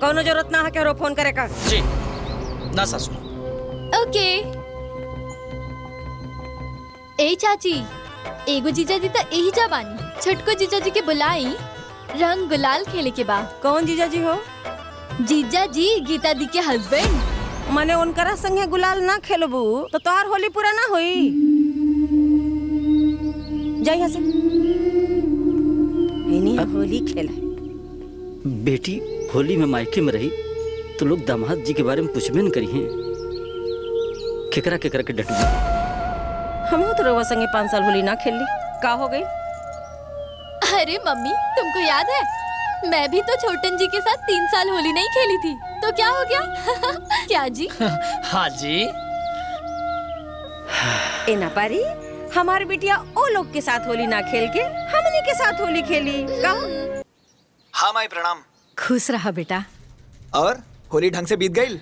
कौनो जरूरत ना है के फोन करे का। जी ना सासू माँ। ओके। ए चाची, एगो जीजा जी तो यही जा बानी, छटको जीजा जी के बुलाई रंग गुलाल खेले के बाद। कौन जीजा जी हो? जीजा जी गीता दी के हस्बैंड। माने उनकरा संगे गुलाल ना खेलबू तो तोहार होली पूरा ना होई। जा यहाँ से। होली खेला। बेटी होली में मायके में रही तो लोग दामाद जी के बारे में पूछबे न करी हैं। केकरा केकरा के डटू। हम तो रवा संगे 5 साल होली ना खेल ली, का हो गई? अरे मम्मी, तुमको याद है मैं भी तो छोटन जी के साथ 3 साल होली नहीं खेली थी, तो क्या हो गया? क्या जी? हाँ जी। ए ना पारी, हमारी बिटिया ओ लोग के साथ होली ना खेल के हमने के साथ होली खेली का? हाँ माई प्रणाम। खुश रहा बेटा। और होली ढंग से बीत गई?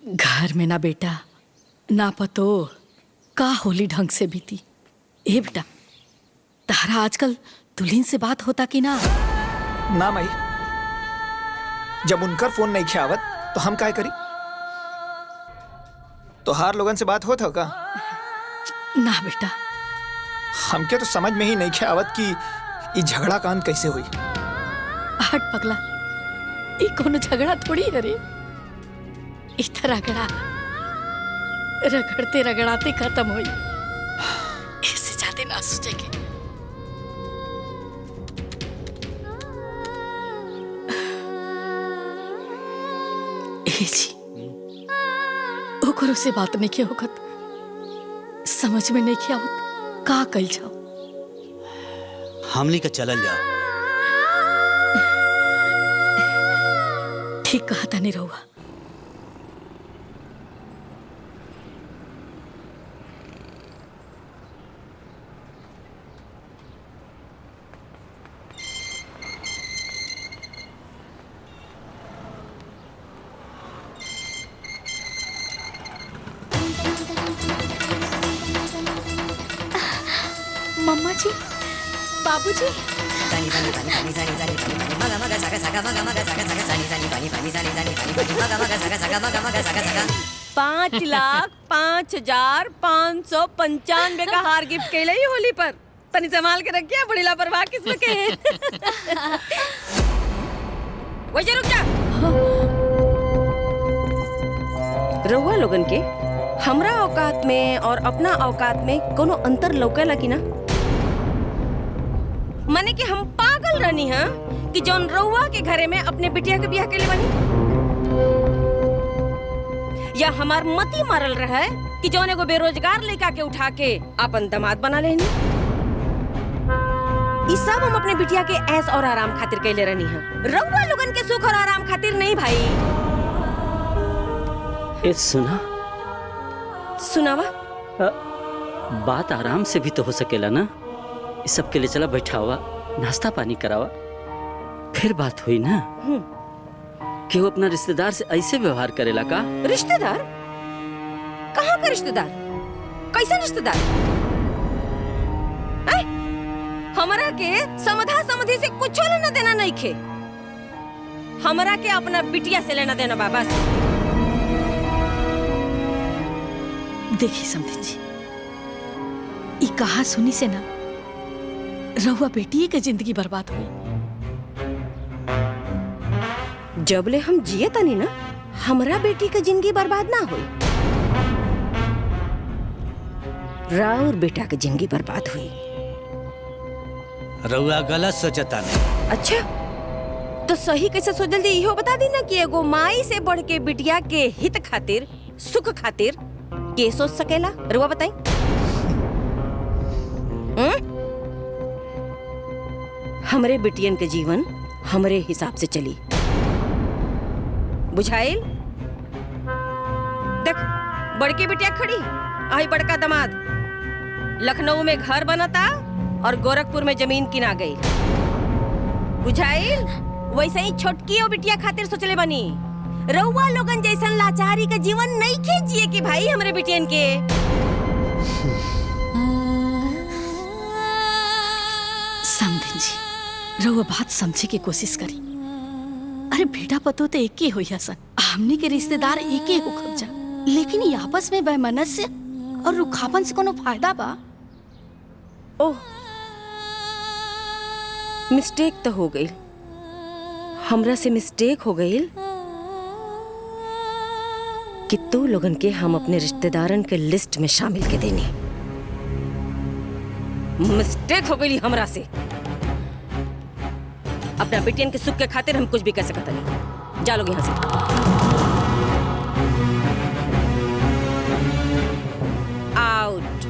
घर में ना बेटा, ना पतो का होली ढंग से बीती। ए बेटा, तारा आजकल दुल्हन से बात होता कि ना? ना माई, जब उनकर फोन नहीं खियावत तो हम काय करी? तो हार लोगन से बात होत हो का? ना बेटा, हमके तो समझ में ही नहीं खियावत कि ये झगड़ा का अंत कैसे हुई। हट पगला, ये कोनो झगड़ा थोड़ी है रे। इतना रगड़ा रगड़ते रगड़ाते खत्म हुई, इससे ज्यादा ना सोचेंगे। ओकरो से बात नहीं किया होगत, समझ में नहीं किया होत का कल जाओ। हमली का चलल जाओ। ठीक कहा था नहीं रहुआ। मम्मा जी, बाबू जी। 5,05,595 का हार गिफ्ट कैले ही होली पर। तनी संभाल के रखिया, बड़ी लापरवाह किस्म के हैं। वैसे रुक जा। रहुआ लोगन के हमरा औकात में और अपना औकात में कोनो अंतर लौकेला कि ना? माने कि हम पागल रहनी है कि जौन रउआ के घरे में अपने बिटिया के बियाह के लिए बनी, या हमार मती मारल रहा कि जौन एगो बेरोजगार लड़का के उठा के अपन दामाद बना लेनी। ई सब हम अपने बिटिया के ऐश और आराम खातिर कैले रहनी है, रउआ लोगन के सुख और आराम खातिर नहीं भाई। ए सुना, सुनावा। बात आराम से भी तो हो सकेला ना। इस सब के लिए चला बैठावा, नाश्ता पानी करावा, फिर बात हुई ना। कि वो अपना रिश्तेदार से ऐसे व्यवहार करेला का? रिश्तेदार? कहाँ का रिश्तेदार? कैसा रिश्तेदार? हमरा के समधा समधी से कुछ लेना देना नहीं खे। हमरा के अपना बिटिया से लेना देना बा बस। देखिए समधी जी, ये कहा सुनी से ना रहुआ बेटी के जिंदगी बर्बाद हुई। जबले हम जिए तनी ना, हमरा बेटी के जिंदगी बर्बाद ना हुई। राउर बेटा के जिंदगी बर्बाद हुई। रउआ गलत सोचता नहीं। अच्छा तो सही कैसे सोचल जी इहो बता दी ना कि एगो माई से बढ़ के बिटिया के हित खातिर सुख खातिर के सोच सकेला रुआ बताई। हमरे बिटियन के जीवन हमरे हिसाब से चली। बुझाइल? देख बड़की बिटिया खड़ी आई बड़का दामाद लखनऊ में घर बनता और गोरखपुर में जमीन किना गई। बुझाइल? वैसे ही छोटकी ओ बिटिया खातिर सोचले बनी। रउआ लोगन जैसन लाचारी का जीवन नहीं खींचिए कि भाई हमरे बिटियन के। समधिन जी रउआ बात समझे की कोशिश करी। अरे बेटा पतो तो एक ही हो सन, हमनी के रिश्तेदार एक ही हो खब जा, लेकिन ये आपस में वैमनस्य और रुखापन से कोनो फायदा बा? ओह मिस्टेक तो हो गई, हमरा से मिस्टेक हो गई कि तू लोगन के हम अपने रिश्तेदारन के लिस्ट में शामिल के देनी। मिस्टेक हो गई हमरा से। अपना बेटियन के सुख के खातिर हम कुछ भी कर सकता नहीं। जा लोग यहाँ से। Out.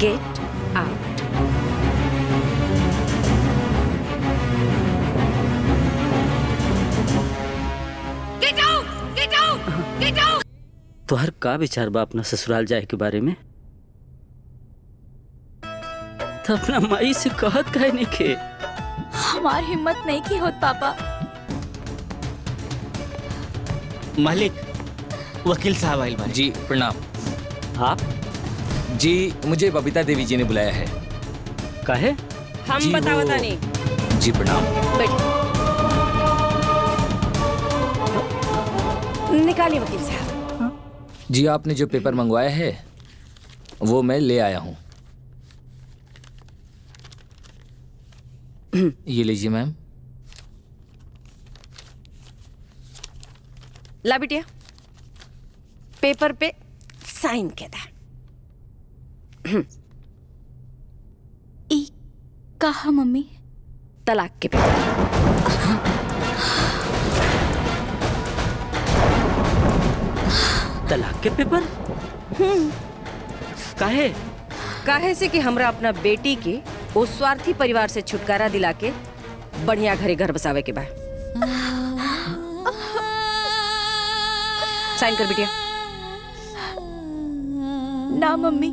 Get out. Get out, get out, get out. तोहर का विचार बा अपना ससुराल जाए के बारे में? तो अपना माई से कहत काहे नहीं के? हमार हिम्मत नहीं की होत पापा। मालिक वकील साहब आइल बा। जी प्रणाम। आप? जी मुझे बबीता देवी जी ने बुलाया है। काहे? हम जी, बतावता नहीं। जी प्रणाम। निकालिए वकील साहब। जी आपने जो पेपर मंगवाया है वो मैं ले आया हूँ। ये लीजिए मैम। ला बिटिया पेपर पे साइन के दा। कहा मम्मी? तलाक के पेपर। तलाक के पेपर? काहे? काहे से कि हमरा अपना बेटी के उस स्वार्थी परिवार से छुटकारा दिला के बढ़िया घरे घर बसावे के बाद। साइन कर बिटिया। ना मम्मी।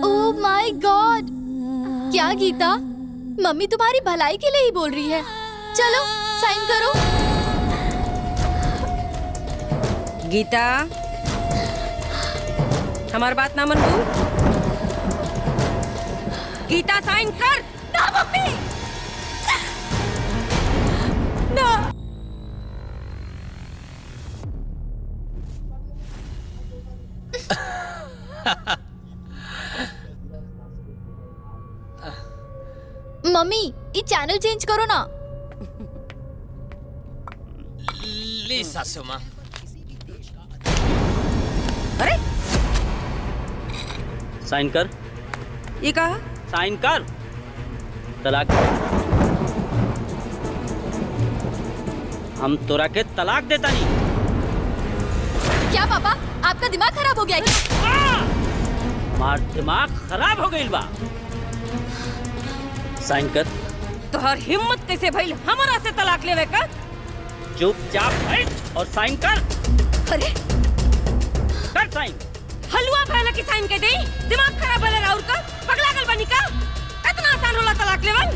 ओह माय गॉड, क्या गीता, मम्मी तुम्हारी भलाई के लिए ही बोल रही है। चलो साइन करो। गीता हमारी बात ना मनबू? गीता साइन कर। ना मम्मी ना। मम्मी ये चैनल चेंज करो ना। ली सासू माँ। अरे साइन कर। ये कहा? साइन कर। तलाक। हम तोरा के तलाक देता नहीं। क्या पापा आपका दिमाग खराब हो गया क्या? मार दिमाग खराब हो गई बा। साइन कर। तोहर हिम्मत कैसे भइल हमरा से तलाक लेवे का? चुपचाप बैठ और साइन कर। अरे कर साइन। हलवा भैला की साइन के देई? दिमाग खराब भले राउर का? पगला गल बनी का? इतना आसान होला तलाक लेवल?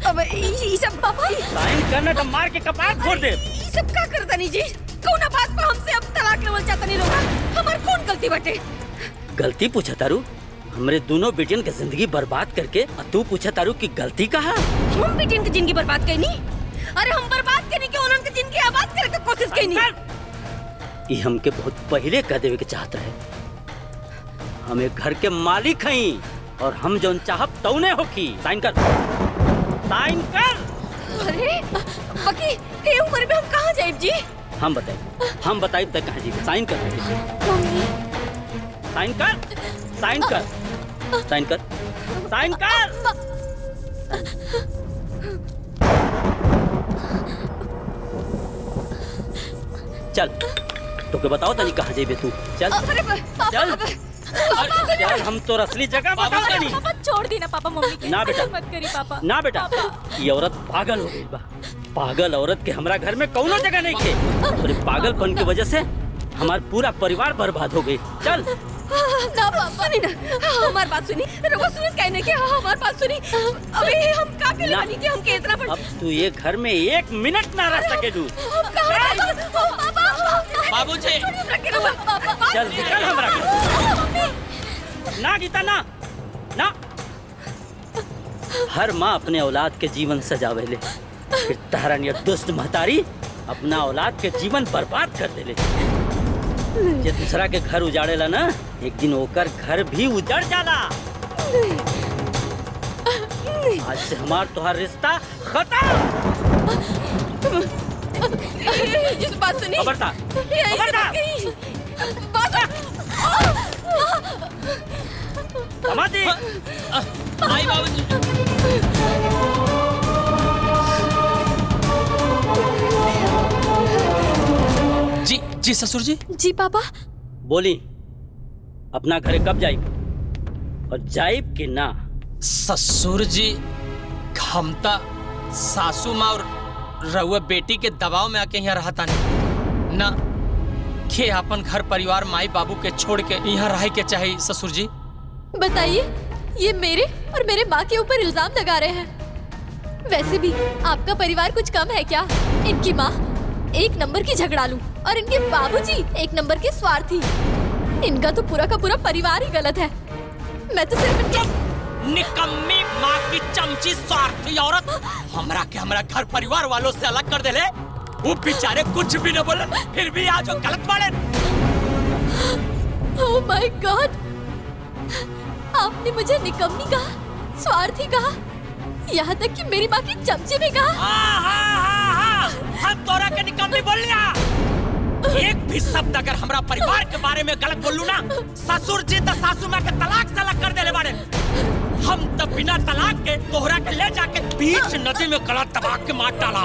अब ई सब पापा साइन करना तो मार के कपार फोड़ दे। ई सब का करता नहीं जी? कौन बात पे हमसे अब तलाक लेवल चाहता नहीं लोग? हमार कौन गलती बटे? गलती पूछा तारू? हमरे दोनों बेटियन की जिंदगी बर्बाद करके तू पूछा तारू की गलती कहा? हम बेटियन की जिंदगी बर्बाद कईनी? अरे हम बर्बाद करने के उन्होंने की जिंदगी आबाद करे की कोशिश कईनी। ये हमके बहुत पहले कह देवे के चाहता है। हमें घर के मालिक हई और हम जौन चाहब तौने होकी। साइन कर। साइन कर। अरे बाकी ये उम्र में हम कहाँ जाएब जी? हम बताइब तक कहाँ जी। साइन कर। साइन कर। साइन कर, साइन कर, साइन कर। चल, तोके बताओ तनी कहाँ जेबे तू। चल चल चल, हम तो असली जगह बताओ तनी। पापा छोड़ दी ना पापा, मम्मी के ना बेटा, मत करी पापा। ना बेटा, ये औरत पागल हो गई बा। पागल औरत के हमरा घर में कौनो जगह नहीं थे। और पागलपन की वजह से हमारा पूरा परिवार बर्बाद हो गई। चल ना पापा, सुनी ना, हमार बात सुनी। रघुआ सुनी कहने के, हमार बात सुनी। अबे हम का के लानी के हमके इतना बड़। अब तू ये घर में 1 मिनट ना रह सके तू। बाबूजी, चल निकल हमरा घर। ना गीता, ना ना। हर माँ अपने औलाद के जीवन सजावेले, फिर तारनिया दुष्ट महतारी अपना औलाद के जीवन बर्बाद कर देले। जे दूसरा के घर उजाड़ेला ना, एक दिन ओकर घर भी उजड़ जाला। आज से हमार तोहार रिश्ता खत्म। इस बात सुनी। खबरदार, खबरदार। समाधि। आई बाबूजी। जी जी ससुर जी। जी पापा। बोली, अपना घरे कब जाइब और जाइब कि ना? ससुर जी, हम ता सासू माँ और रउआ बेटी के दबाव में आके यहाँ रहता नहीं ना। के अपन घर परिवार माई बाबू के छोड़ के यहाँ रह के चाहिए ससुर जी। बताइए, ये मेरे और मेरे माँ के ऊपर इल्जाम लगा रहे हैं। वैसे भी आपका परिवार कुछ कम है क्या? इनकी माँ एक नंबर की झगड़ालू और इनके बाबूजी एक नंबर के स्वार्थी। इनका तो पूरा का पूरा परिवार ही गलत है। मैं तो सिर्फ निकम्मी माँ की चमची स्वार्थी औरत हमरा के हमरा घर परिवार वालों से अलग कर देले। वो बेचारे कुछ भी न बोले, फिर भी आज वो गलत बाड़े। ओह माय गॉड, आपने मुझे निकम्मी कहा, स्वार्थी कहा, यहाँ तक कि मेरी माँ की चमची भी कहा। हम तोरा के निकम्मी बोल लिया। एक भी शब्द अगर हमरा परिवार के बारे में गलत बोलूं ना, ससुर जी तो सासू माँ के तलाक से अलग कर देले बाड़े। हम तो बिना तलाक के तोहरा के ले जाके बीच नदी में गला दबा के मार डाला।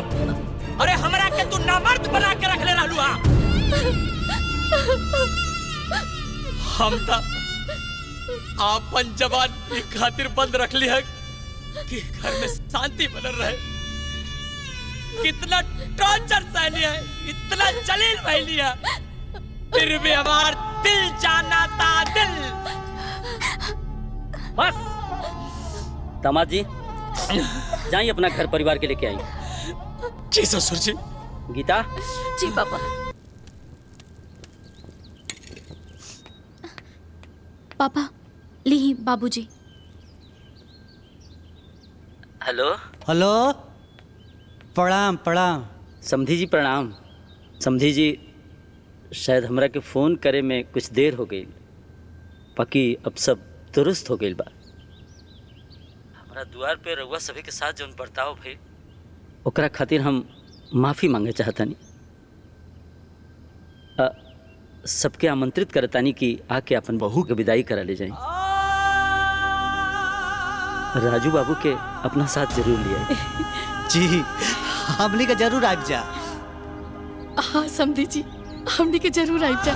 अरे हमरा के तू नामर्द बना के रख ले रहलू। हम तो आपन जवान की खातिर बंद रख ली है कि घर में शांति बनल रहे। कितना टॉर्चर सहली है, इतना जलील भइली है, फिर भी हमार दिल जाना था दिल। बस दामाद जी, जाइए अपना घर परिवार के लेके आई। जी ससुर जी। गीता। जी पापा। पापा ली बाबूजी। हेलो हेलो, प्रणाम प्रणाम। समधी जी प्रणाम। समधी जी, शायद हमरा के फ़ोन करे में कुछ देर हो गई, बाकी अब सब दुरुस्त हो गई बा। हमारा द्वार पे रउआ सभी के साथ जौन बर्ताव भइल, ओकरा खातिर हम माफ़ी मांगे चाहतानी। सबके आमंत्रित करतानी कि आके अपन बहू के विदाई करा ले जाए। राजू बाबू के अपना साथ जरूर लिया। जी, हमनी के जरूर आब जा। हाँ समधी जी, हमनी के जरूर आब जा।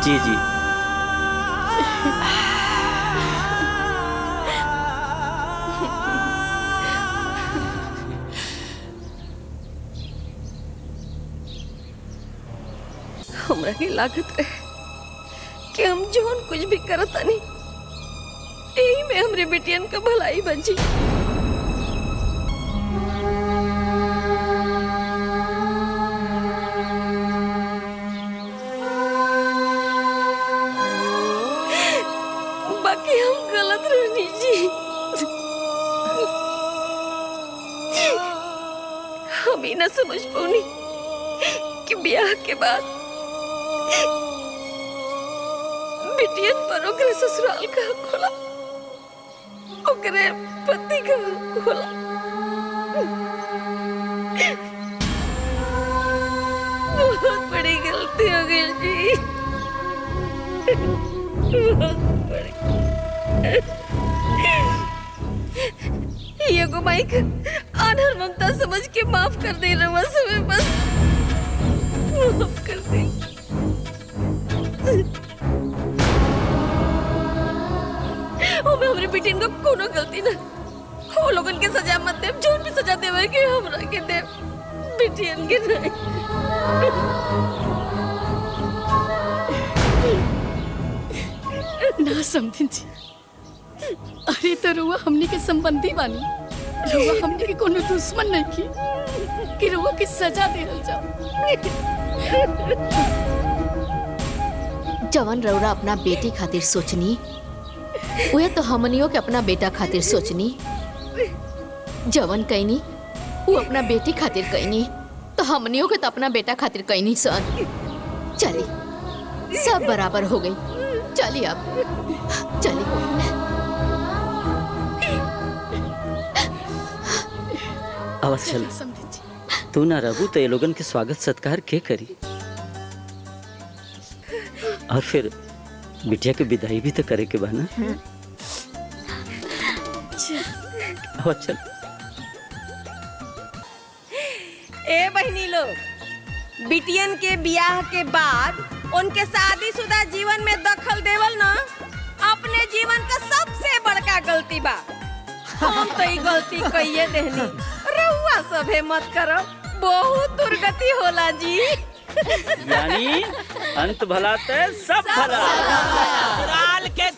जी जी। हमरा के लागत रहे कि हम जोन कुछ भी करता नहीं, यही में हमरे बेटियन का भलाई बची। बाकी हम गलत रहनी जी। हम ही ना समझ पाऊनी कि ब्याह के बाद बेटियन पर ओकरे ससुराल का हक होला, ओकरे पति का हक होला। बहुत बड़ी गलती हो गई जी, बहुत बड़ी। एगो माइक आनर ममता समझ के माफ कर दे रवा समय बस माफ कर दे। ओमे हमरे बेटी को कोनो गलती ना, वो लोगन के सजा मत दे, जो भी सजा देवे के हमरा के दे, बेटियन के नहीं। ना समझी जी, अरे तो रुआ हमने के संबंधी बानी, रुआ हमने के कोनो दुश्मन नहीं की कि रुआ की सजा देल जाओ। जवन रौरा अपना बेटी खातिर सोचनी, वह तो हमनियों के अपना बेटा खातिर सोचनी। जवन कहनी वो अपना बेटी खातिर कहनी, तो हमनियों के तो अपना बेटा खातिर कहनी सन। चली सब बराबर हो गई, चलिए अब चलिए। आवाज चल, तू ना रहू तो ये लोगन के स्वागत सत्कार के करी, और फिर बिटिया के विदाई भी तो करे के बा ना। आवाज चल। ए बहनी लोग, बिटियन के ब्याह के बाद उनके शादीशुदा जीवन में दखल देवल ना अपने जीवन का सबसे बड़का गलती बा। हम तो ये गलती कहिए देहनी, रहुआ सभे मत करो, बहुत दुर्गति होला जी। यानी अंत भला ते सब भला। ससुराल के